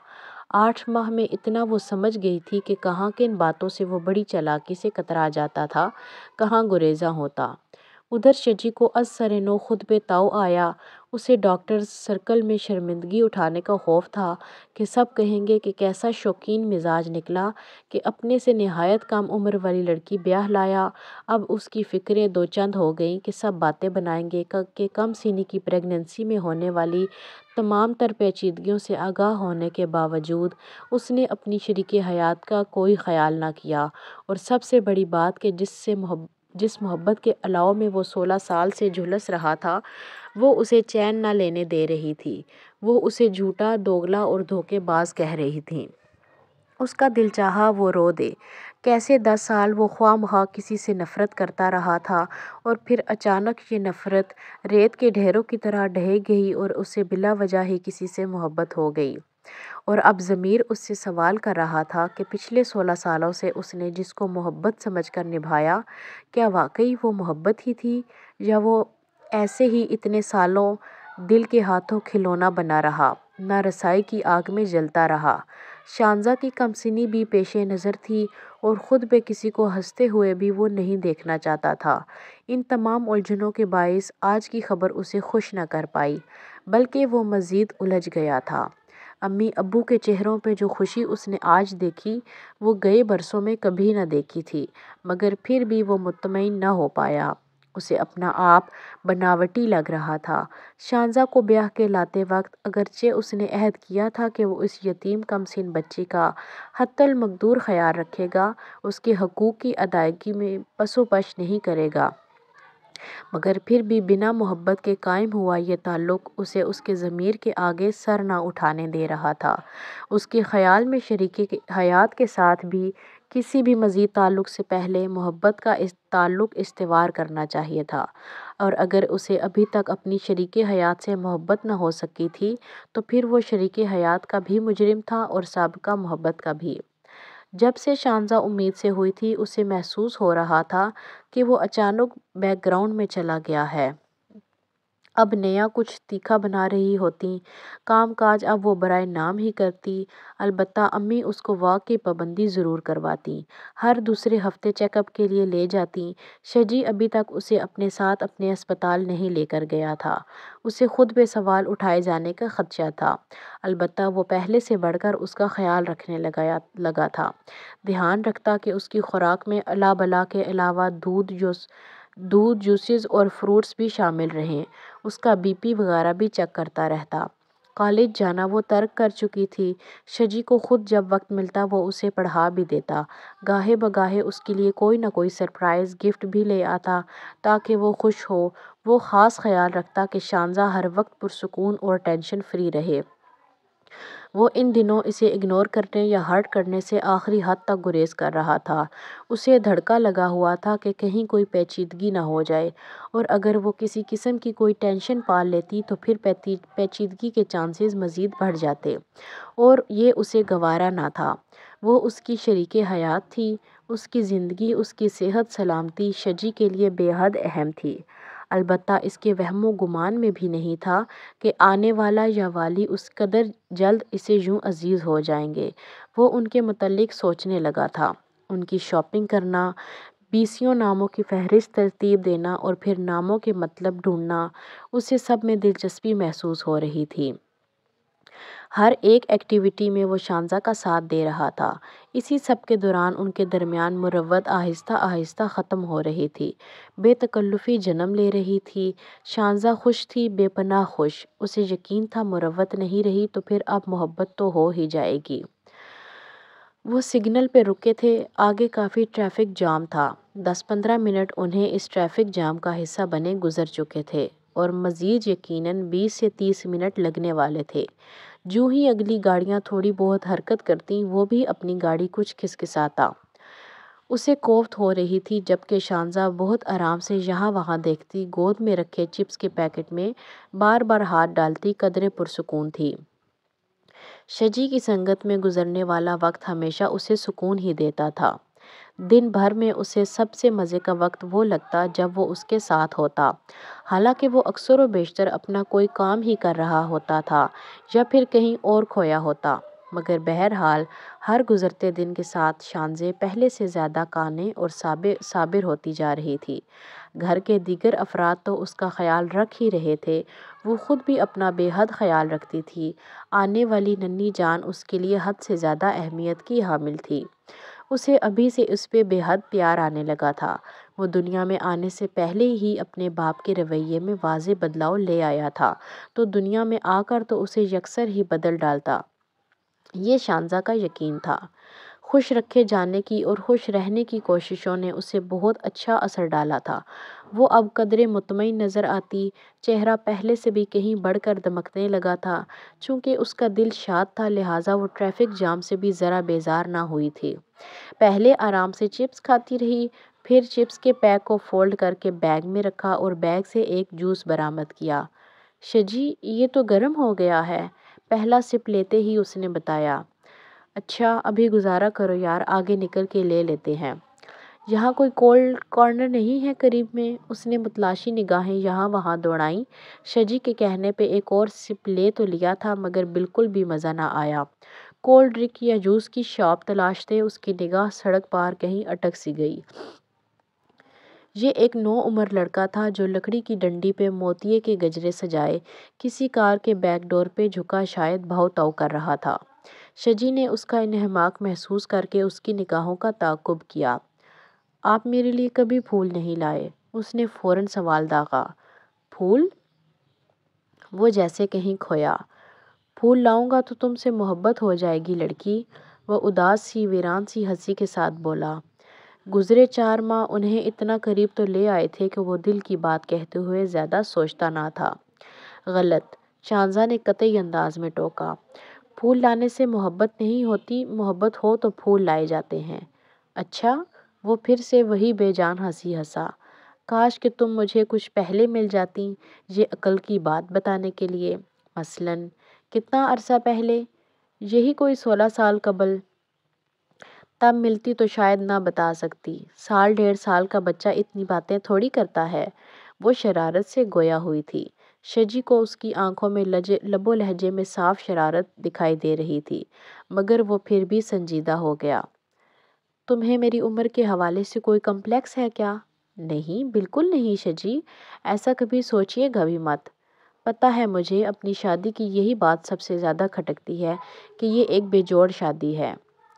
8 ماہ میں اتنا وہ سمجھ گئی تھی کہ کہاں کن باتوں سے وہ بڑی چالاکی سے کترا جاتا تھا، کہاں گریزاں ہوتا۔ ادھر شجی کو از سر نو خود پہ تاؤ آیا۔ اسے ڈاکٹرز سرکل میں شرمندگی اٹھانے کا خوف تھا کہ سب کہیں گے کہ کیسا شوقین مزاج نکلا کہ اپنے سے نہایت کم عمر والی لڑکی بیاہ لایا۔ اب اس کی فکریں دو چند ہو گئیں کہ سب باتیں بنائیں گے کہ کم سینی کی پریگننسی میں ہونے والی تمام تر پیچیدگیوں سے آگاہ ہونے کے باوجود اس نے اپنی شریک حیات کا کوئی خیال نہ کیا، اور سب سے بڑی بات کہ جس محبت کے الاؤ میں وہ 16 سال سے جھلس رہا تھا، وہ اسے چین نہ لینے دے رہی تھی۔ وہ اسے جھوٹا، دوگلا اور دھوکے باز کہہ رہی تھی۔ اس کا دل چاہا وہ رو دے۔ کیسے 10 سال وہ خواہ مخواہ کسی سے نفرت کرتا رہا تھا، اور پھر اچانک یہ نفرت ریت کے ڈھیروں کی طرح ڈھہ گئی اور اسے بلا وجہ ہی کسی سے محبت ہو گئی۔ اور اب ضمیر اس سے سوال کر رہا تھا کہ پچھلے 16 سالوں سے اس نے جس کو محبت سمجھ کر نبھایا، کیا واقعی وہ محبت ہی تھی، یا وہ ایسے ہی اتنے سالوں دل کے ہاتھوں کھلونا بنا رہا، نہ رسائی کی آگ میں جلتا رہا۔ شانزا کی کم سنی بھی پیش نظر تھی، اور خود پہ کسی کو ہنستے ہوئے بھی وہ نہیں دیکھنا چاہتا تھا۔ ان تمام الجھنوں کے باعث آج کی خبر اسے خوش نہ کر پائی، بلکہ وہ مزید الجھ گیا تھا۔ امی ابو کے چہروں پہ جو خوشی اس نے آج دیکھی، وہ گئے برسوں میں کبھی نہ دیکھی تھی، مگر پھر بھی وہ مطمئن نہ ہو پایا۔ اسے اپنا آپ بناوٹی لگ رہا تھا۔ شانزا کو بیاہ کے لاتے وقت اگرچہ اس نے عہد کیا تھا کہ وہ اس یتیم کم سن بچی کا حتی المقدور خیال رکھے گا، اس کے حقوق کی ادائیگی میں پس و پش نہیں کرے گا، مگر پھر بھی بنا محبت کے قائم ہوا یہ تعلق اسے اس کے ضمیر کے آگے سر نہ اٹھانے دے رہا تھا۔ اس کے خیال میں شریک حیات کے ساتھ بھی کسی بھی مزید تعلق سے پہلے محبت کا تعلق استوار کرنا چاہیے تھا، اور اگر اسے ابھی تک اپنی شریک حیات سے محبت نہ ہو سکی تھی تو پھر وہ شریک حیات کا بھی مجرم تھا اور سابقہ محبت کا بھی۔ جب سے شانزا امید سے ہوئی تھی، اسے محسوس ہو رہا تھا کہ وہ اچانک بیک گراؤنڈ میں چلا گیا ہے۔ اب نیا کچھ تیکھا بنا رہی ہوتی، کام کاج اب وہ برائے نام ہی کرتی۔ البتہ امی اس کو واک کی پابندی ضرور کرواتی، ہر دوسرے ہفتے چیک اپ کے لیے لے جاتی۔ شجی ابھی تک اسے اپنے ساتھ اپنے اسپتال نہیں لے کر گیا تھا۔ اسے خود پہ سوال اٹھائے جانے کا خدشہ تھا، البتہ وہ پہلے سے بڑھ کر اس کا خیال رکھنے لگا تھا، دھیان رکھتا کہ اس کی خوراک میں الا بلا کے علاوہ دودھ، جوسز اور فروٹس بھی شامل رہیں، اس کا بی پی وغیرہ بھی چیک کرتا رہتا۔ کالج جانا وہ ترک کر چکی تھی۔ شجی کو خود جب وقت ملتا وہ اسے پڑھا بھی دیتا، گاہے بگاہے اس کے لیے کوئی نہ کوئی سرپرائز گفٹ بھی لے آتا تاکہ وہ خوش ہو۔ وہ خاص خیال رکھتا کہ شانزا ہر وقت پرسکون اور ٹینشن فری رہے۔ وہ ان دنوں اسے اگنور کرنے یا ہرٹ کرنے سے آخری حد تک گریز کر رہا تھا۔ اسے دھڑکا لگا ہوا تھا کہ کہیں کوئی پیچیدگی نہ ہو جائے، اور اگر وہ کسی قسم کی کوئی ٹینشن پال لیتی تو پھر پیچیدگی کے چانسز مزید بڑھ جاتے، اور یہ اسے گوارا نہ تھا۔ وہ اس کی شریک حیات تھی، اس کی زندگی، اس کی صحت سلامتی شجی کے لیے بے حد اہم تھی۔ البتہ اس کے وہم و گمان میں بھی نہیں تھا کہ آنے والا یا والی اس قدر جلد اسے یوں عزیز ہو جائیں گے۔ وہ ان کے متعلق سوچنے لگا تھا، ان کی شاپنگ کرنا، 20 ناموں کی فہرست ترتیب دینا اور پھر ناموں کے مطلب ڈھونڈنا، اسے سب میں دلچسپی محسوس ہو رہی تھی۔ ہر ایک ایکٹیویٹی میں وہ شانزا کا ساتھ دے رہا تھا۔ اسی سب کے دوران ان کے درمیان مروت آہستہ آہستہ ختم ہو رہی تھی، بے تکلفی جنم لے رہی تھی۔ شانزا خوش تھی، بے پناہ خوش۔ اسے یقین تھا مروت نہیں رہی تو پھر اب محبت تو ہو ہی جائے گی۔ وہ سگنل پہ رکے تھے، آگے کافی ٹریفک جام تھا۔ 10-15 منٹ انہیں اس ٹریفک جام کا حصہ بنے گزر چکے تھے اور مزید یقیناً 20 سے 30 منٹ لگنے والے تھے۔ جو ہی اگلی گاڑیاں تھوڑی بہت حرکت کرتیں، وہ بھی اپنی گاڑی کچھ کھسکھساتا۔ اسے کوفت ہو رہی تھی، جبکہ شانزا بہت آرام سے یہاں وہاں دیکھتی، گود میں رکھے چپس کے پیکٹ میں بار بار ہاتھ ڈالتی، قدرے پرسکون تھی۔ شجی کی سنگت میں گزرنے والا وقت ہمیشہ اسے سکون ہی دیتا تھا۔ دن بھر میں اسے سب سے مزے کا وقت وہ لگتا جب وہ اس کے ساتھ ہوتا، حالانکہ وہ اکثر و بیشتر اپنا کوئی کام ہی کر رہا ہوتا تھا یا پھر کہیں اور کھویا ہوتا، مگر بہرحال ہر گزرتے دن کے ساتھ شانزے پہلے سے زیادہ قانع اور صابر ہوتی جا رہی تھی۔ گھر کے دیگر افراد تو اس کا خیال رکھ ہی رہے تھے، وہ خود بھی اپنا بے حد خیال رکھتی تھی۔ آنے والی ننھی جان اس کے لیے حد سے زیادہ اہمیت کی حامل تھی۔ اسے ابھی سے اس پہ بے حد پیار آنے لگا تھا۔ وہ دنیا میں آنے سے پہلے ہی اپنے باپ کے رویے میں واضح بدلاؤ لے آیا تھا، تو دنیا میں آ کر تو اسے یکسر ہی بدل ڈالتا، یہ شانزا کا یقین تھا۔ خوش رکھے جانے کی اور خوش رہنے کی کوششوں نے اسے بہت اچھا اثر ڈالا تھا۔ وہ اب قدرے مطمئن نظر آتی، چہرہ پہلے سے بھی کہیں بڑھ کر دمکنے لگا تھا۔ چونکہ اس کا دل شاد تھا، لہٰذا وہ ٹریفک جام سے بھی ذرا بیزار نہ ہوئی تھی۔ پہلے آرام سے چپس کھاتی رہی، پھر چپس کے پیک کو فولڈ کر کے بیگ میں رکھا اور بیگ سے ایک جوس برآمد کیا۔ شجی، یہ تو گرم ہو گیا ہے، پہلا سپ لیتے ہی اس نے بتایا۔ اچھا، ابھی گزارا کرو یار، آگے نکل کے لے لیتے ہیں۔ یہاں کوئی کولڈ کارنر نہیں ہے قریب میں؟ اس نے متلاشی نگاہیں یہاں وہاں دوڑائیں۔ شجی کے کہنے پہ ایک اور سپ لے تو لیا تھا، مگر بالکل بھی مزہ نہ آیا۔ کولڈ ڈرنک یا جوس کی شاپ تلاشتے اس کی نگاہ سڑک پار کہیں اٹک سی گئی۔ یہ ایک نوعمر لڑکا تھا جو لکڑی کی ڈنڈی پہ موتیے کے گجرے سجائے کسی کار کے بیک ڈور پہ جھکا شاید بھاؤ تاؤ کر رہا تھا۔ شجی نے اس کا انہماک محسوس کر کے اس کی نگاہوں کا تعاقب کیا۔ آپ میرے لیے کبھی پھول نہیں لائے؟ اس نے فوراً سوال داغا۔ پھول؟ وہ جیسے کہیں کھویا۔ پھول لاؤں گا تو تم سے محبت ہو جائے گی لڑکی، وہ اداس سی ویران سی ہنسی کے ساتھ بولا۔ گزرے 4 ماہ انہیں اتنا قریب تو لے آئے تھے کہ وہ دل کی بات کہتے ہوئے زیادہ سوچتا نہ تھا۔ غلط، شانزا نے قطعی انداز میں ٹوکا۔ پھول لانے سے محبت نہیں ہوتی، محبت ہو تو پھول لائے جاتے ہیں۔ اچھا؟ وہ پھر سے وہی بے جان ہنسی ہنسا۔ کاش کہ تم مجھے کچھ پہلے مل جاتی، یہ عقل کی بات بتانے کے لیے۔ مثلاً کتنا عرصہ پہلے؟ یہی کوئی 16 سال قبل۔ تب ملتی تو شاید نہ بتا سکتی۔ 1.5 سال کا بچہ اتنی باتیں تھوڑی کرتا ہے۔ وہ شرارت سے گویا ہوئی تھی۔ شجی کو اس کی آنکھوں میں لب و لہجے میں صاف شرارت دکھائی دے رہی تھی، مگر وہ پھر بھی سنجیدہ ہو گیا۔ تمہیں میری عمر کے حوالے سے کوئی کمپلیکس ہے کیا؟ نہیں، بالکل نہیں شجی، ایسا کبھی سوچیے گا بھی مت۔ پتہ ہے مجھے اپنی شادی کی یہی بات سب سے زیادہ کھٹکتی ہے کہ یہ ایک بے جوڑ شادی ہے۔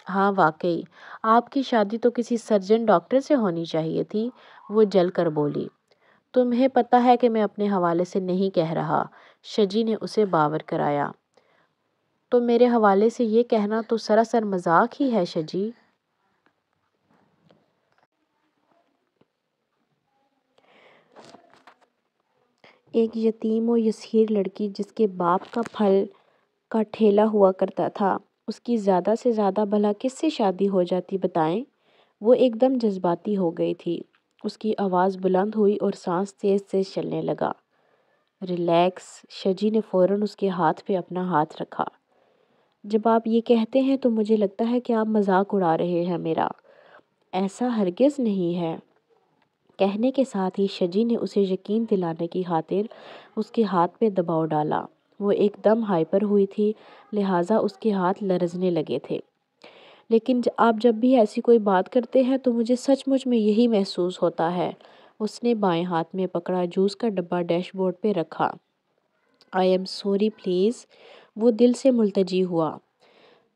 ہاں واقعی، آپ کی شادی تو کسی سرجن ڈاکٹر سے ہونی چاہیے تھی، وہ جل کر بولی۔ تمہیں پتہ ہے کہ میں اپنے حوالے سے نہیں کہہ رہا، شجی نے اسے باور کرایا۔ تو میرے حوالے سے یہ کہنا تو سراسر مذاق ہی ہے شجی۔ ایک یتیم و یسیر لڑکی جس کے باپ کا پھل کا ٹھیلا ہوا کرتا تھا، اس کی زیادہ سے زیادہ بھلا کس سے شادی ہو جاتی بتائیں؟ وہ ایک دم جذباتی ہو گئی تھی، اس کی آواز بلند ہوئی اور سانس تیز تیز چلنے لگا۔ ریلیکس، شجی نے فوراً اس کے ہاتھ پہ اپنا ہاتھ رکھا۔ جب آپ یہ کہتے ہیں تو مجھے لگتا ہے کہ آپ مذاق اڑا رہے ہیں میرا۔ ایسا ہرگز نہیں ہے۔ کہنے کے ساتھ ہی شجی نے اسے یقین دلانے کی خاطر اس کے ہاتھ پہ دباؤ ڈالا۔ وہ ایک دم ہائپر ہوئی تھی، لہٰذا اس کے ہاتھ لرزنے لگے تھے۔ لیکن آپ جب بھی ایسی کوئی بات کرتے ہیں تو مجھے سچ مچ میں یہی محسوس ہوتا ہے۔ اس نے بائیں ہاتھ میں پکڑا جوس کا ڈبہ ڈیش بورڈ پہ رکھا۔ آئی ایم سوری پلیز، وہ دل سے ملتجی ہوا۔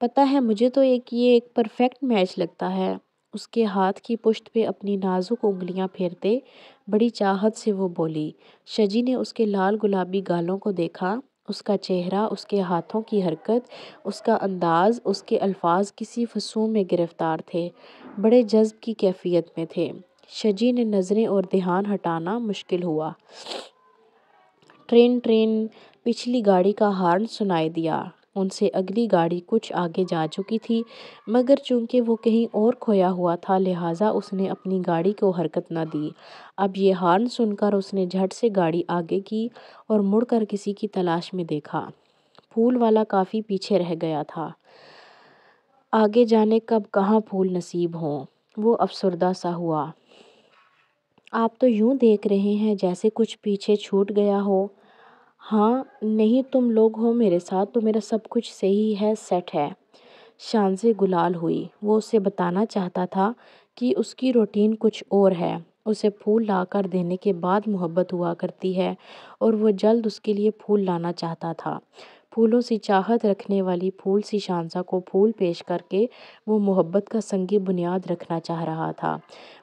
پتہ ہے مجھے تو یہ ایک پرفیکٹ میچ لگتا ہے۔ اس کے ہاتھ کی پشت پہ اپنی نازک انگلیاں پھیرتے بڑی چاہت سے وہ بولی۔ شجی نے اس کے لال گلابی گالوں کو دیکھا، اس کا چہرہ، اس کے ہاتھوں کی حرکت، اس کا انداز، اس کے الفاظ کسی فسون میں گرفتار تھے، بڑے جذب کی کیفیت میں تھے۔ شجی نے نظریں اور دھیان ہٹانا مشکل ہوا۔ ٹرین ٹرین پچھلی گاڑی کا ہارن سنائی دیا۔ ان سے اگلی گاڑی کچھ آگے جا چکی تھی، مگر چونکہ وہ کہیں اور کھویا ہوا تھا لہٰذا اس نے اپنی گاڑی کو حرکت نہ دی۔ اب یہ ہارن سن کر اس نے جھٹ سے گاڑی آگے کی اور مڑ کر کسی کی تلاش میں دیکھا۔ پھول والا کافی پیچھے رہ گیا تھا۔ آگے جانے کب کہاں پھول نصیب ہوں، وہ افسردہ سا ہوا۔ آپ تو یوں دیکھ رہے ہیں جیسے کچھ پیچھے چھوٹ گیا ہو۔ ہاں نہیں، تم لوگ ہو میرے ساتھ تو میرا سب کچھ صحیح ہے، سیٹ ہے۔ شانزیں گلال ہوئی۔ وہ اسے بتانا چاہتا تھا کہ اس کی روٹین کچھ اور ہے، اسے پھول لا کر دینے کے بعد محبت ہوا کرتی ہے اور وہ جلد اس کے لیے پھول لانا چاہتا تھا۔ پھولوں سے چاہت رکھنے والی پھول سی شانزہ کو پھول پیش کر کے وہ محبت کا سنگ بنیاد رکھنا چاہ رہا تھا۔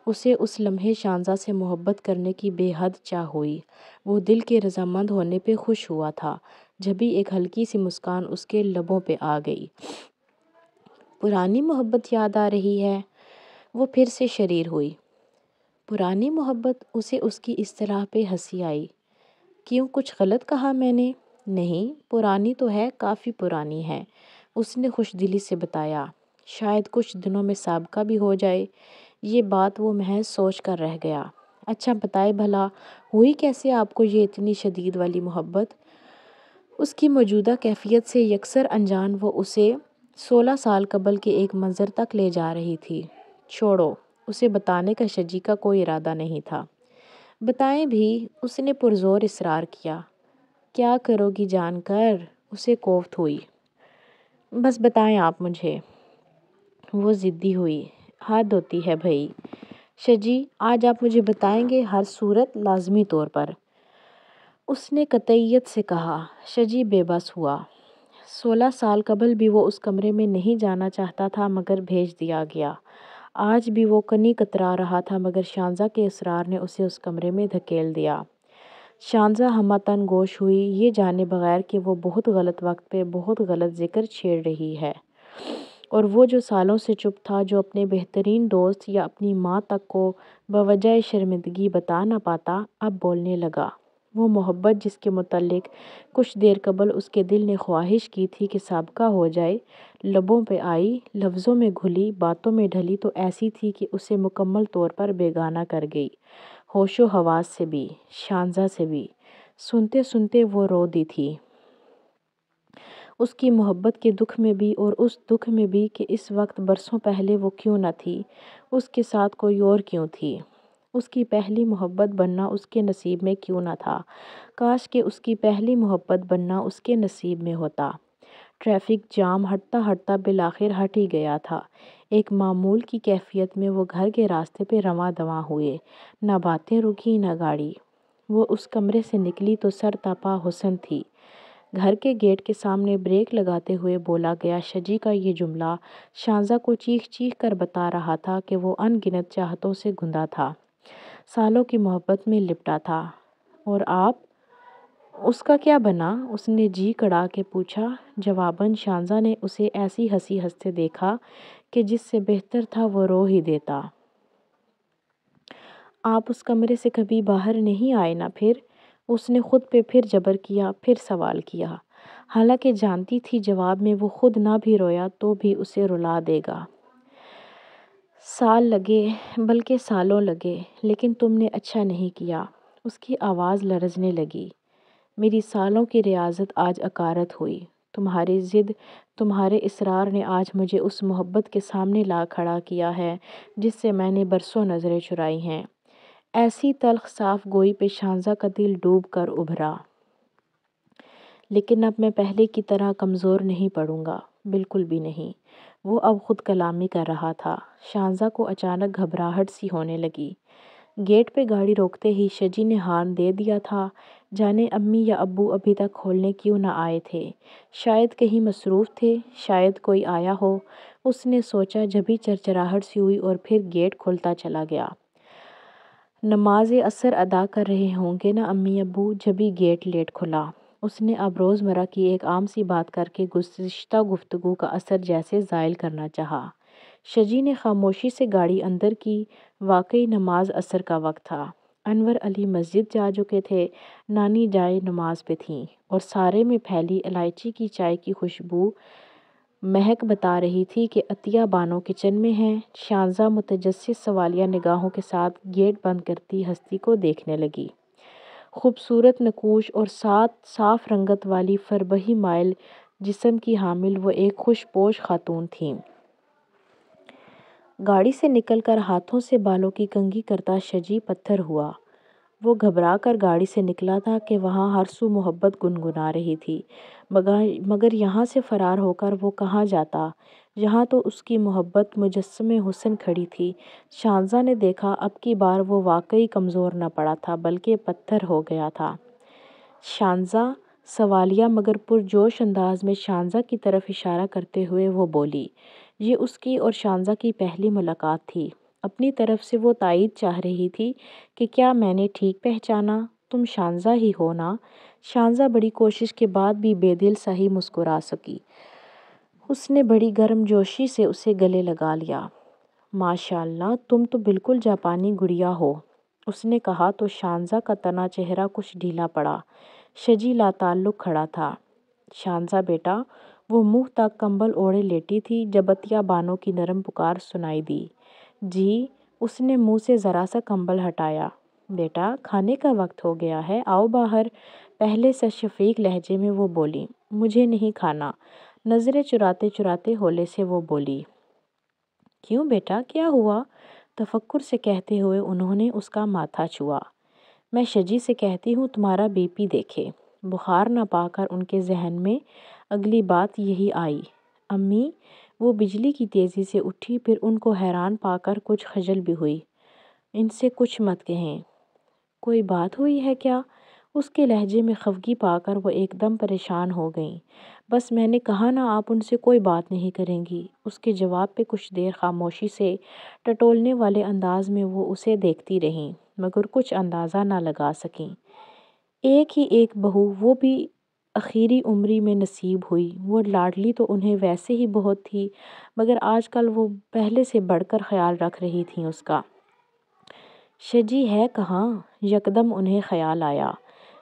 اسے اس لمحے شانزہ سے محبت کرنے کی بے حد چاہ ہوئی۔ وہ دل کے رضامند ہونے پہ خوش ہوا تھا، جبھی ایک ہلکی سی مسکان اس کے لبوں پہ آ گئی۔ پرانی محبت یاد آ رہی ہے، وہ پھر سے شریر ہوئی۔ پرانی محبت؟ اسے اس کی اصطلاح پہ ہنسی آئی۔ کیوں، کچھ غلط کہا میں نے؟ نہیں، پرانی تو ہے، کافی پرانی ہے، اس نے خوش دلی سے بتایا۔ شاید کچھ دنوں میں سابقہ بھی ہو جائے۔ یہ بات وہ محض سوچ کر رہ گیا۔ اچھا بتائے بھلا، ہوئی کیسے آپ کو یہ اتنی شدید والی محبت؟ اس کی موجودہ کیفیت سے یکسر انجان وہ اسے 16 سال قبل کے ایک منظر تک لے جا رہی تھی۔ چھوڑو، اسے بتانے کا شجی کا کوئی ارادہ نہیں تھا۔ بتائیں بھی، اس نے پرزور اصرار کیا۔ کیا کرو گی جان کر؟ اسے کوفت ہوئی۔ بس بتائیں آپ مجھے، وہ ضدی ہوئی۔ حد ہوتی ہے بھئی۔ شجی، آج آپ مجھے بتائیں گے، ہر صورت لازمی طور پر، اس نے قطعیت سے کہا۔ شجی بے بس ہوا۔ 16 سال قبل بھی وہ اس کمرے میں نہیں جانا چاہتا تھا مگر بھیج دیا گیا۔ آج بھی وہ کنی کترا رہا تھا مگر شانزہ کے اصرار نے اسے اس کمرے میں دھکیل دیا۔ شانزہ ہمہ تن گوش ہوئی، یہ جانے بغیر کہ وہ بہت غلط وقت پہ بہت غلط ذکر چھیڑ رہی ہے، اور وہ جو سالوں سے چپ تھا، جو اپنے بہترین دوست یا اپنی ماں تک کو بوجہ شرمندگی بتا نہ پاتا، اب بولنے لگا۔ وہ محبت جس کے متعلق کچھ دیر قبل اس کے دل نے خواہش کی تھی کہ سابقہ ہو جائے، لبوں پہ آئی، لفظوں میں گھلی، باتوں میں ڈھلی تو ایسی تھی کہ اسے مکمل طور پر بیگانہ کر گئی، ہوش و حواس سے بھی، شانزہ سے بھی۔ سنتے سنتے وہ رو دی تھی، اس کی محبت کے دکھ میں بھی اور اس دکھ میں بھی کہ اس وقت برسوں پہلے وہ کیوں نہ تھی، اس کے ساتھ کوئی اور کیوں تھی۔ اس کی پہلی محبت بننا اس کے نصیب میں کیوں نہ تھا، کاش کہ اس کی پہلی محبت بننا اس کے نصیب میں ہوتا۔ ٹریفک جام ہٹتا ہٹتا بالآخر ہٹ ہی گیا تھا۔ ایک معمول کی کیفیت میں وہ گھر کے راستے پہ رواں دواں ہوئے، نہ باتیں رکیں نہ گاڑی۔ وہ اس کمرے سے نکلی تو سر تاپا حسن تھی۔ گھر کے گیٹ کے سامنے بریک لگاتے ہوئے بولا گیا شجی کا یہ جملہ شانزہ کو چیخ چیخ کر بتا رہا تھا کہ وہ ان گنت چاہتوں سے گھندا تھا، سالوں کی محبت میں لپٹا تھا۔ اور آپ، اس کا کیا بنا؟ اس نے جی کڑا کے پوچھا۔ جواباً شانزہ نے اسے ایسی ہنسی ہنستے دیکھا کہ جس سے بہتر تھا وہ رو ہی دیتا۔ آپ اس کمرے سے کبھی باہر نہیں آئے نا پھر؟ اس نے خود پہ پھر جبر کیا، پھر سوال کیا، حالانکہ جانتی تھی جواب میں وہ خود نہ بھی رویا تو بھی اسے رلا دے گا۔ سال لگے، بلکہ سالوں لگے، لیکن تم نے اچھا نہیں کیا۔ اس کی آواز لرزنے لگی۔ میری سالوں کی ریاضت آج اکارت ہوئی۔ تمہاری ضد، تمہارے اصرار نے آج مجھے اس محبت کے سامنے لا کھڑا کیا ہے جس سے میں نے برسوں نظریں چرائی ہیں۔ ایسی تلخ صاف گوئی پہ شاہزادہ کا دل ڈوب کر ابھرا۔ لیکن اب میں پہلے کی طرح کمزور نہیں پڑوں گا، بالکل بھی نہیں۔ وہ اب خود کلامی کر رہا تھا۔ شاہزادہ کو اچانک گھبراہٹ سی ہونے لگی۔ گیٹ پہ گاڑی روکتے ہی شجی نے ہارن دے دیا تھا، جانے امی یا ابو ابھی تک کھولنے کیوں نہ آئے تھے۔ شاید کہیں مصروف تھے، شاید کوئی آیا ہو، اس نے سوچا۔ جبھی چرچراہٹ سی ہوئی اور پھر گیٹ کھلتا چلا گیا۔ نماز عصر ادا کر رہے ہوں گے نا امی ابو؟ جبھی گیٹ لیٹ کھلا۔ اس نے اب روزمرہ کی ایک عام سی بات کر کے گزشتہ گفتگو کا اثر جیسے زائل کرنا چاہا۔ شجی نے خاموشی سے گاڑی اندر کی۔ واقعی نماز عصر کا وقت تھا۔ انور علی مسجد جا چکے تھے، نانی جائے نماز پہ تھیں، اور سارے میں پھیلی الائچی کی چائے کی خوشبو مہک بتا رہی تھی کہ عطیہ بانو کچن میں ہیں۔ شاہزادہ متجسس سوالیہ نگاہوں کے ساتھ گیٹ بند کرتی ہستی کو دیکھنے لگی۔ خوبصورت نقوش اور صاف رنگت والی فربہی مائل جسم کی حامل وہ ایک خوش پوش خاتون تھیں۔ گاڑی سے نکل کر ہاتھوں سے بالوں کی کنگھی کرتا شجی پتھر ہوا۔ وہ گھبرا کر گاڑی سے نکلا تھا کہ وہاں ہر سو محبت گنگنا رہی تھی، مگر یہاں سے فرار ہو کر وہ کہاں جاتا؟ یہاں تو اس کی محبت مجسم حسن کھڑی تھی۔ شاہزادہ نے دیکھا اب کی بار وہ واقعی کمزور نہ پڑا تھا بلکہ پتھر ہو گیا تھا۔ شاہزادہ، سوالیہ مگر پرجوش انداز میں شاہزادہ کی طرف اشارہ کرتے ہوئے وہ بولی۔ یہ اس کی اور شاہزادہ کی پہلی ملاقات تھی۔ اپنی طرف سے وہ تائید چاہ رہی تھی کہ کیا میں نے ٹھیک پہچانا؟ تم شاہزادہ ہی ہو نا؟ شاہزادہ بڑی کوشش کے بعد بھی بے دل سا ہی مسکرا سکی۔ اس نے بڑی گرم جوشی سے اسے گلے لگا لیا۔ ماشاءاللہ، تم تو بالکل جاپانی گڑیا ہو، اس نے کہا تو شاہزادہ کا تنا چہرہ کچھ ڈھیلا پڑا۔ شجی لاتعلق کھڑا تھا۔ شاہزادہ بیٹا، وہ منہ تک کمبل اوڑھے لیٹی تھی جب عطیہ بانو کی نرم پکار سنائی دی۔ جی؟ اس نے منہ سے ذرا سا کمبل ہٹایا۔ بیٹا، کھانے کا وقت ہو گیا ہے، آؤ باہر، پہلے سے شفیق لہجے میں وہ بولی۔ مجھے نہیں کھانا، نظریں چراتے چراتے ہولے سے وہ بولی۔ کیوں بیٹا، کیا ہوا؟ تفکر سے کہتے ہوئے انہوں نے اس کا ماتھا چھوا۔ میں شجی سے کہتی ہوں تمہارا بی پی دیکھے۔ بخار نہ پا کر ان کے ذہن میں اگلی بات یہی آئی۔ امی؟ وہ بجلی کی تیزی سے اٹھی، پھر ان کو حیران پا کر کچھ خجل بھی ہوئی۔ ان سے کچھ مت کہیں۔ کوئی بات ہوئی ہے کیا؟ اس کے لہجے میں خفگی پا کر وہ ایک دم پریشان ہو گئیں۔ بس میں نے کہا نا آپ ان سے کوئی بات نہیں کریں گی۔ اس کے جواب پہ کچھ دیر خاموشی سے ٹٹولنے والے انداز میں وہ اسے دیکھتی رہیں، مگر کچھ اندازہ نہ لگا سکیں۔ ایک ہی ایک بہو، وہ بھی اخیری عمری میں نصیب ہوئی۔ وہ لاڈلی تو انہیں ویسے ہی بہت تھی، مگر آج کل وہ پہلے سے بڑھ کر خیال رکھ رہی تھیں اس کا۔ شجی ہے کہاں؟ یکدم انہیں خیال آیا۔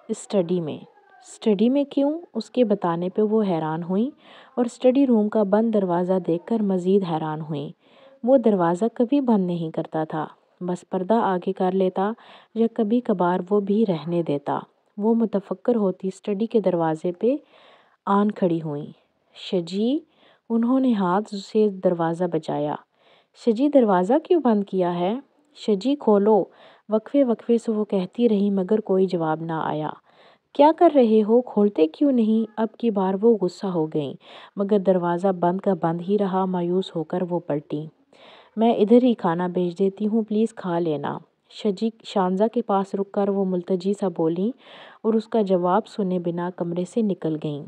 اسٹڈی میں۔ اسٹڈی میں کیوں؟ اس کے بتانے پہ وہ حیران ہوئیں، اور اسٹڈی روم کا بند دروازہ دیکھ کر مزید حیران ہوئیں۔ وہ دروازہ کبھی بند نہیں کرتا تھا، بس پردہ آگے کر لیتا یا کبھی کبھار وہ بھی رہنے دیتا۔ وہ متفکر ہوتی اسٹڈی کے دروازے پہ آن کھڑی ہوئیں۔ شجی؟ انہوں نے ہاتھ سے دروازہ بجایا۔ شجی، دروازہ کیوں بند کیا ہے؟ شجی، کھولو، وقفے وقفے سے وہ کہتی رہیں مگر کوئی جواب نہ آیا۔ کیا کر رہے ہو؟ کھولتے کیوں نہیں؟ اب کی بار وہ غصہ ہو گئیں، مگر دروازہ بند کا بند ہی رہا۔ مایوس ہو کر وہ پلٹیں۔ میں ادھر ہی کھانا بھیج دیتی ہوں، پلیز کھا لینا۔ شجی شاہزادہ کے پاس رک کر وہ ملتجی سا بولیں، اور اس کا جواب سنے بنا کمرے سے نکل گئیں۔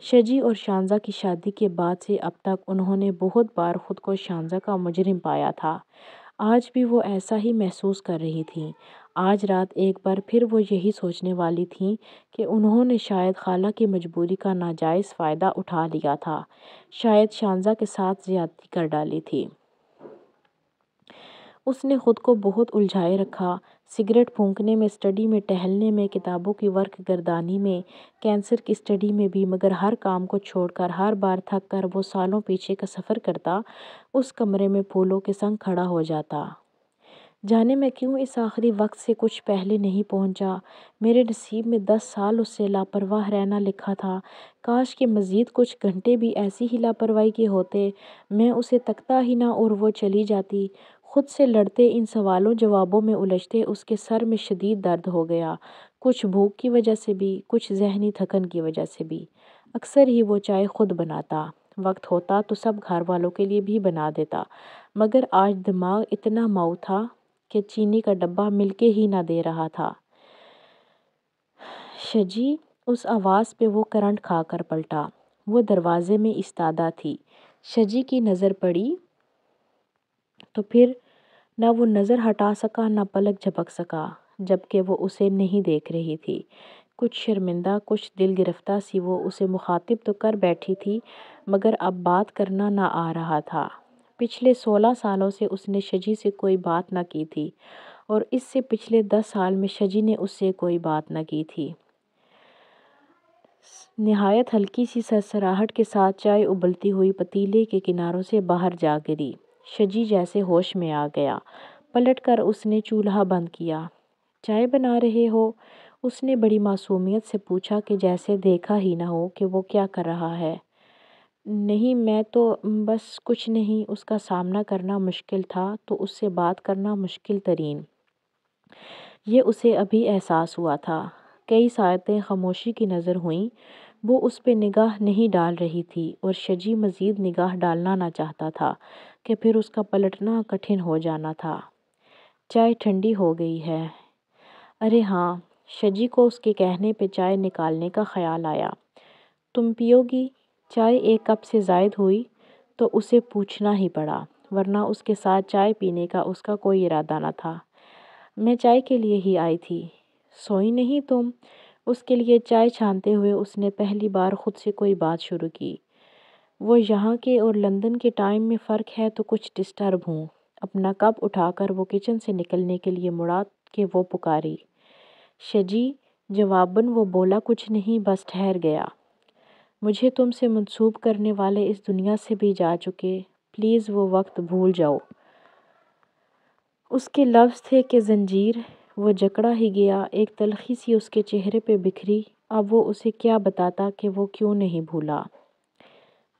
شجی اور شاہزادہ کی شادی کے بعد سے اب تک انہوں نے بہت بار خود کو شاہزادہ کا مجرم پایا تھا۔ آج بھی وہ ایسا ہی محسوس کر رہی تھیں۔ آج رات ایک بار پھر وہ یہی سوچنے والی تھیں کہ انہوں نے شاید خالہ کی مجبوری کا ناجائز فائدہ اٹھا لیا تھا، شاید شاہزادہ کے ساتھ زیادتی کر ڈالی تھی۔ اس نے خود کو بہت الجھائے رکھا، سگریٹ پھونکنے میں، اسٹڈی میں ٹہلنے میں، کتابوں کی ورق گردانی میں، کینسر کی اسٹڈی میں بھی، مگر ہر کام کو چھوڑ کر، ہر بار تھک کر وہ سالوں پیچھے کا سفر کرتا، اس کمرے میں پھولوں کے سنگ کھڑا ہو جاتا۔ جانے میں کیوں اس آخری وقت سے کچھ پہلے نہیں پہنچا؟ میرے نصیب میں 10 سال اس سے لاپرواہ رہنا لکھا تھا۔ کاش کہ مزید کچھ گھنٹے بھی ایسی ہی لاپرواہی کے ہوتے، میں اسے تکتا ہی نہ اور وہ چلی جاتی۔ خود سے لڑتے، ان سوالوں جوابوں میں الجھتے اس کے سر میں شدید درد ہو گیا، کچھ بھوک کی وجہ سے بھی، کچھ ذہنی تھکن کی وجہ سے بھی۔ اکثر ہی وہ چائے خود بناتا، وقت ہوتا تو سب گھر والوں کے لیے بھی بنا دیتا، مگر آج دماغ اتنا ماؤ تھا کہ چینی کا ڈبہ مل کے ہی نہ دے رہا تھا۔ شجی، اس آواز پہ وہ کرنٹ کھا کر پلٹا۔ وہ دروازے میں ایستادہ تھی۔ شجی کی نظر پڑی تو پھر نہ وہ نظر ہٹا سکا نہ پلک جھپک سکا، جبکہ وہ اسے نہیں دیکھ رہی تھی۔ کچھ شرمندہ، کچھ دل گرفتہ سی وہ اسے مخاطب تو کر بیٹھی تھی، مگر اب بات کرنا نہ آ رہا تھا۔ پچھلے 16 سالوں سے اس نے شجی سے کوئی بات نہ کی تھی، اور اس سے پچھلے 10 سال میں شجی نے اس سے کوئی بات نہ کی تھی۔ نہایت ہلکی سی سرسراہٹ کے ساتھ چائے ابلتی ہوئی پتیلے کے کناروں سے باہر جا گری۔ شجی جیسے ہوش میں آ گیا۔ پلٹ کر اس نے چولہا بند کیا۔ چائے بنا رہے ہو؟ اس نے بڑی معصومیت سے پوچھا کہ جیسے دیکھا ہی نہ ہو کہ وہ کیا کر رہا ہے۔ نہیں، میں تو بس کچھ نہیں۔ اس کا سامنا کرنا مشکل تھا تو اس سے بات کرنا مشکل ترین۔ یہ اسے ابھی احساس ہوا تھا۔ کئی ساعتیں خاموشی کی نظر ہوئیں۔ وہ اس پہ نگاہ نہیں ڈال رہی تھی اور شجی مزید نگاہ ڈالنا نہ چاہتا تھا کہ پھر اس کا پلٹنا کٹھن ہو جانا تھا۔ چائے ٹھنڈی ہو گئی ہے؟ ارے ہاں۔ شجی کو اس کے کہنے پہ چائے نکالنے کا خیال آیا۔ تم پیو گی؟ چائے ایک کپ سے زائد ہوئی تو اسے پوچھنا ہی پڑا، ورنہ اس کے ساتھ چائے پینے کا اس کا کوئی ارادہ نہ تھا۔ میں چائے کے لیے ہی آئی تھی۔ سوئی نہیں تم؟ اس کے لیے چائے چھانتے ہوئے اس نے پہلی بار خود سے کوئی بات شروع کی۔ وہ یہاں کے اور لندن کے ٹائم میں فرق ہے تو کچھ ڈسٹرب ہوں۔ اپنا کپ اٹھا کر وہ کچن سے نکلنے کے لیے مڑا کہ وہ پکاری، شجی۔ جواباً وہ بولا کچھ نہیں، بس ٹھہر گیا۔ مجھے تم سے منسوب کرنے والے اس دنیا سے بھی جا چکے، پلیز وہ وقت بھول جاؤ۔ اس کے لفظ تھے کہ زنجیر۔ وہ جکڑا ہی گیا۔ ایک تلخی سی اس کے چہرے پہ بکھری۔ اب وہ اسے کیا بتاتا کہ وہ کیوں نہیں بھولا۔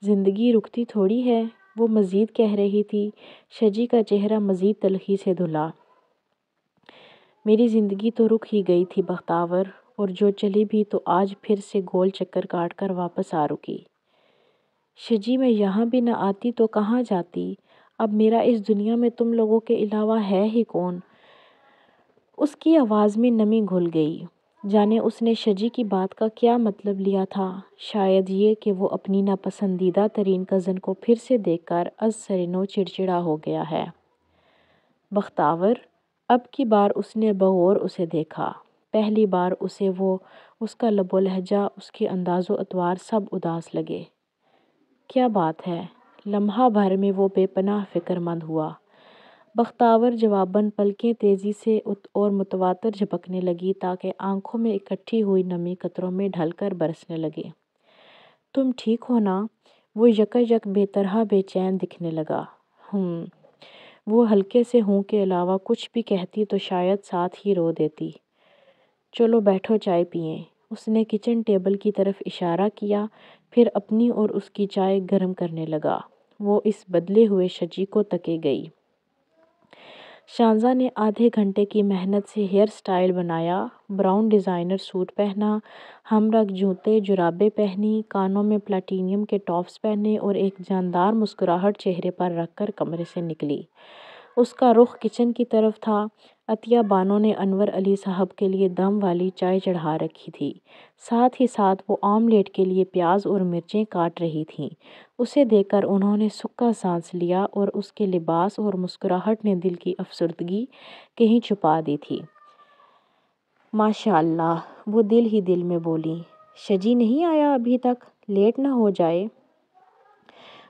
زندگی رکتی تھوڑی ہے، وہ مزید کہہ رہی تھی۔ شجی کا چہرہ مزید تلخی سے دھلا۔ میری زندگی تو رک ہی گئی تھی بختاور، اور جو چلی بھی تو آج پھر سے گول چکر کاٹ کر واپس آ رکی۔ شجی، میں یہاں بھی نہ آتی تو کہاں جاتی؟ اب میرا اس دنیا میں تم لوگوں کے علاوہ ہے ہی کون؟ اس کی آواز میں نمی گھل گئی۔ جانے اس نے شجی کی بات کا کیا مطلب لیا تھا؟ شاید یہ کہ وہ اپنی ناپسندیدہ ترین کزن کو پھر سے دیکھ کر از سرنو چڑچڑا ہو گیا ہے۔ بختاور، اب کی بار اس نے بغور اسے دیکھا۔ پہلی بار اسے وہ، اس کا لب و لہجہ، اس کے انداز و اطوار سب اداس لگے۔ کیا بات ہے؟ لمحہ بھر میں وہ بے پناہ فکر مند ہوا۔ بختاور جواباً پلکیں تیزی سے اور متواتر جھپکنے لگی تاکہ آنکھوں میں اکٹھی ہوئی نمی قطروں میں ڈھل کر برسنے لگے۔ تم ٹھیک ہو نا؟ وہ یکایک بے طرح بے چین دکھنے لگا۔ وہ ہلکے سے ہوں کے علاوہ کچھ بھی کہتی تو شاید ساتھ ہی رو دیتی۔ چلو بیٹھو چائے پئیں۔ اس نے کچن ٹیبل کی طرف اشارہ کیا، پھر اپنی اور اس کی چائے گرم کرنے لگا۔ وہ اس بدلے ہوئے شجی کو تکے گئی۔ شانزا نے آدھے گھنٹے کی محنت سے ہیئر سٹائل بنایا، براؤن ڈیزائنر سوٹ پہنا، ہم رنگ جوتے جرابیں پہنی، کانوں میں پلاٹینیم کے ٹاپس پہنے اور ایک جاندار مسکراہٹ چہرے پر رکھ کر کمرے سے نکلی۔ اس کا رخ کچن کی طرف تھا۔ عطیہ بانو نے انور علی صاحب کے لیے دم والی چائے چڑھا رکھی تھی، ساتھ ہی ساتھ وہ آملیٹ کے لیے پیاز اور مرچیں کاٹ رہی تھیں۔ اسے دیکھ کر انہوں نے سکا سانس لیا اور اس کے لباس اور مسکراہٹ نے دل کی افسردگی کہیں چھپا دی تھی۔ ماشاء اللہ، وہ دل ہی دل میں بولیں۔ شجی نہیں آیا ابھی تک؟ لیٹ نہ ہو جائے۔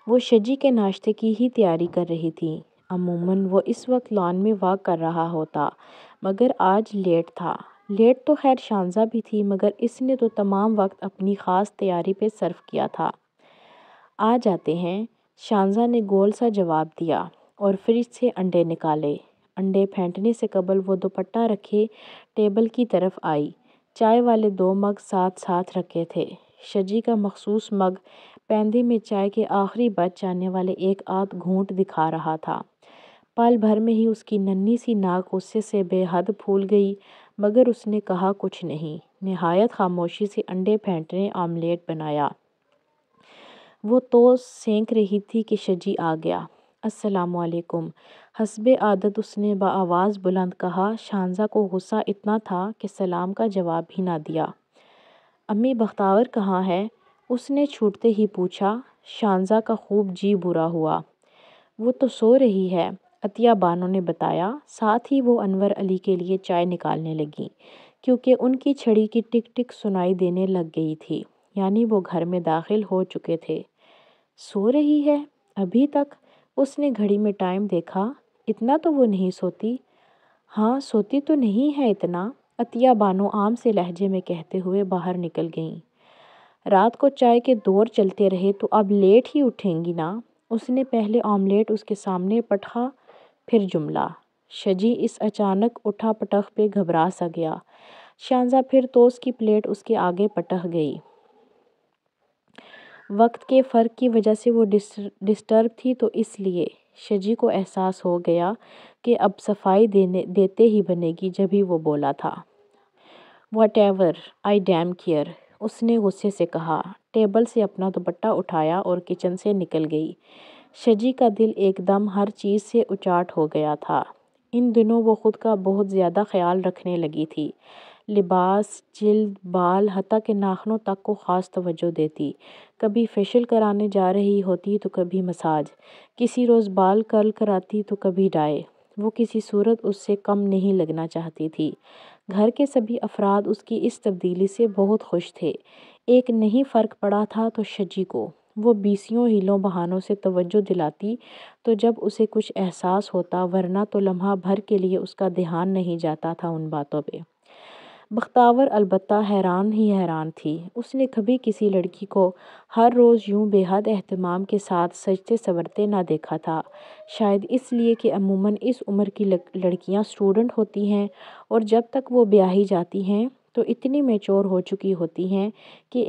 وہ شجی کے ناشتے کی ہی تیاری کر رہی تھی۔ عموماً وہ اس وقت لان میں واک کر رہا ہوتا، مگر آج لیٹ تھا۔ لیٹ تو خیر شانزا بھی تھی، مگر اس نے تو تمام وقت اپنی خاص تیاری پہ صرف کیا تھا۔ آ جاتے ہیں، شانزا نے گول سا جواب دیا اور فریج سے انڈے نکالے۔ انڈے پھینٹنے سے قبل وہ دوپٹہ رکھے ٹیبل کی طرف آئی۔ چائے والے 2 مگ ساتھ ساتھ رکھے تھے۔ شجی کا مخصوص مگ پیندے میں چائے کے آخری بچ جانے والے ایک آدھ گھونٹ دکھا رہا تھا۔ پل بھر میں ہی اس کی ننھی سی ناک غصے سے بے حد پھول گئی، مگر اس نے کہا کچھ نہیں۔ نہایت خاموشی سے انڈے پھینٹ نے آملیٹ بنایا۔ وہ توست سینک رہی تھی کہ شجی آ گیا۔ السلام علیکم، حسب عادت اس نے بآواز بلند کہا۔ شاہنشاہ کو غصہ اتنا تھا کہ سلام کا جواب بھی نہ دیا۔ امی بختیور کہاں ہے؟ اس نے چھوٹتے ہی پوچھا۔ شاہنشاہ کا خوب جی برا ہوا۔ وہ تو سو رہی ہے، عطیہ بانو نے بتایا۔ ساتھ ہی وہ انور علی کے لیے چائے نکالنے لگیں، کیونکہ ان کی چھڑی کی ٹک ٹک سنائی دینے لگ گئی تھی، یعنی وہ گھر میں داخل ہو چکے تھے۔ سو رہی ہے؟ ابھی تک؟ اس نے گھڑی میں ٹائم دیکھا۔ اتنا تو وہ نہیں سوتی۔ ہاں، سوتی تو نہیں ہے اتنا، عطیہ بانو عام سے لہجے میں کہتے ہوئے باہر نکل گئیں۔ رات کو چائے کے دور چلتے رہے تو اب لیٹ ہی اٹھیں گی نا؟ اس نے پہلے آملیٹ اس کے سامنے پٹخا، پھر جملہ۔ شجی اس اچانک اٹھا پٹخ پہ گھبرا سا گیا۔ شاہنشاہ پھر توست کی پلیٹ اس کے آگے پٹک گئی۔ وقت کے فرق کی وجہ سے وہ ڈسٹرب تھی تو اس لیے شجی کو احساس ہو گیا کہ اب صفائی دیتے ہی بنے گی، جبھی وہ بولا تھا۔ Whatever I damn care, اس نے غصے سے کہا، ٹیبل سے اپنا دوپٹہ اٹھایا اور کچن سے نکل گئی۔ شجی کا دل ایک دم ہر چیز سے اچاٹ ہو گیا تھا۔ ان دنوں وہ خود کا بہت زیادہ خیال رکھنے لگی تھی۔ لباس، جلد، بال، حتیٰ کہ ناخنوں تک کو خاص توجہ دیتی۔ کبھی فیشل کرانے جا رہی ہوتی تو کبھی مساج، کسی روز بال کرل کراتی تو کبھی ڈائی۔ وہ کسی صورت اس سے کم نہیں لگنا چاہتی تھی۔ گھر کے سبھی افراد اس کی اس تبدیلی سے بہت خوش تھے۔ ایک نہیں فرق پڑا تھا تو شجی کو۔ وہ بیسیوں ہیلوں بہانوں سے توجہ دلاتی تو جب اسے کچھ احساس ہوتا، ورنہ تو لمحہ بھر کے لیے اس کا دھیان نہیں جاتا تھا ان باتوں پہ۔ بختیور البتہ حیران ہی حیران تھی۔ اس نے کبھی کسی لڑکی کو ہر روز یوں بے حد اہتمام کے ساتھ سجتے سنورتے نہ دیکھا تھا۔ شاید اس لیے کہ عموماً اس عمر کی لڑکیاں اسٹوڈنٹ ہوتی ہیں اور جب تک وہ بیاہی جاتی ہیں تو اتنی میچور ہو چکی ہوتی ہیں کہ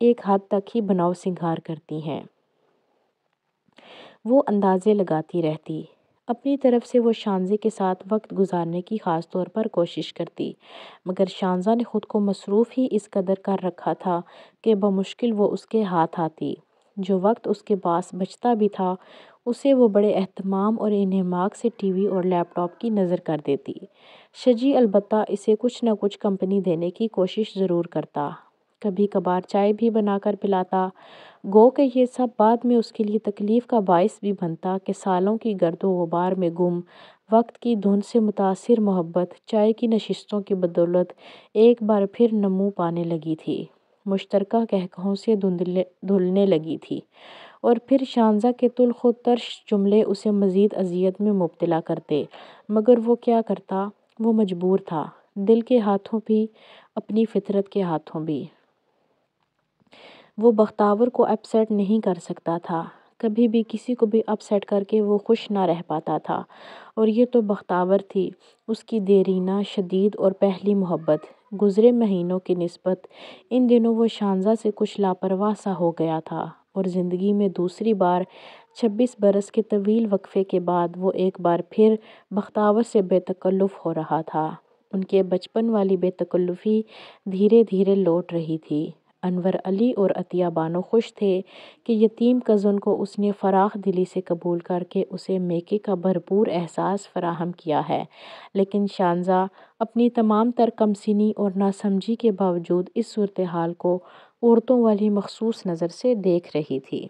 ایک حد تک ہی بناؤ سنگھار کرتی ہیں۔ وہ اندازے لگاتی رہتی۔ اپنی طرف سے وہ شاہنشاہ کے ساتھ وقت گزارنے کی خاص طور پر کوشش کرتی، مگر شاہنشاہ نے خود کو مصروف ہی اس قدر کر رکھا تھا کہ بمشکل وہ اس کے ہاتھ آتی۔ جو وقت اس کے پاس بچتا بھی تھا، اسے وہ بڑے اہتمام اور انہماک سے ٹی وی اور لیپ ٹاپ کی نظر کر دیتی۔ شجی البتہ اسے کچھ نہ کچھ کمپنی دینے کی کوشش ضرور کرتا، کبھی کبھار چائے بھی بنا کر پلاتا، گو کہ یہ سب بعد میں اس کے لیے تکلیف کا باعث بھی بنتا کہ سالوں کی گرد و غبار میں گم، وقت کی دھند سے متاثر محبت چائے کی نشستوں کی بدولت ایک بار پھر نمو پانے لگی تھی، مشترکہ قہقہوں سے دھلنے لگی تھی، اور پھر شاہنشاہ کے تلخ و ترش جملے اسے مزید اذیت میں مبتلا کرتے، مگر وہ کیا کرتا؟ وہ مجبور تھا، دل کے ہاتھوں بھی، اپنی فطرت کے ہاتھوں بھی۔ وہ بختیور کو اپ سیٹ نہیں کر سکتا تھا، کبھی بھی کسی کو بھی اپ سیٹ کر کے وہ خوش نہ رہ پاتا تھا، اور یہ تو بختیور تھی، اس کی دیرینہ، شدید اور پہلی محبت۔ گزرے مہینوں کی نسبت ان دنوں وہ شاہنشاہ سے کچھ لاپرواہ سا ہو گیا تھا، اور زندگی میں دوسری بار 26 برس کے طویل وقفے کے بعد وہ ایک بار پھر بختیور سے بے تکلف ہو رہا تھا۔ ان کے بچپن والی بے تکلفی دھیرے دھیرے لوٹ رہی تھی۔ انور علی اور عطیہ بانو خوش تھے کہ یتیم کزن کو اس نے فراخ دلی سے قبول کر کے اسے میکے کا بھرپور احساس فراہم کیا ہے، لیکن شاہنشاہ اپنی تمام تر کم سنی اور ناسمجھی کے باوجود اس صورتحال کو عورتوں والی مخصوص نظر سے دیکھ رہی تھی۔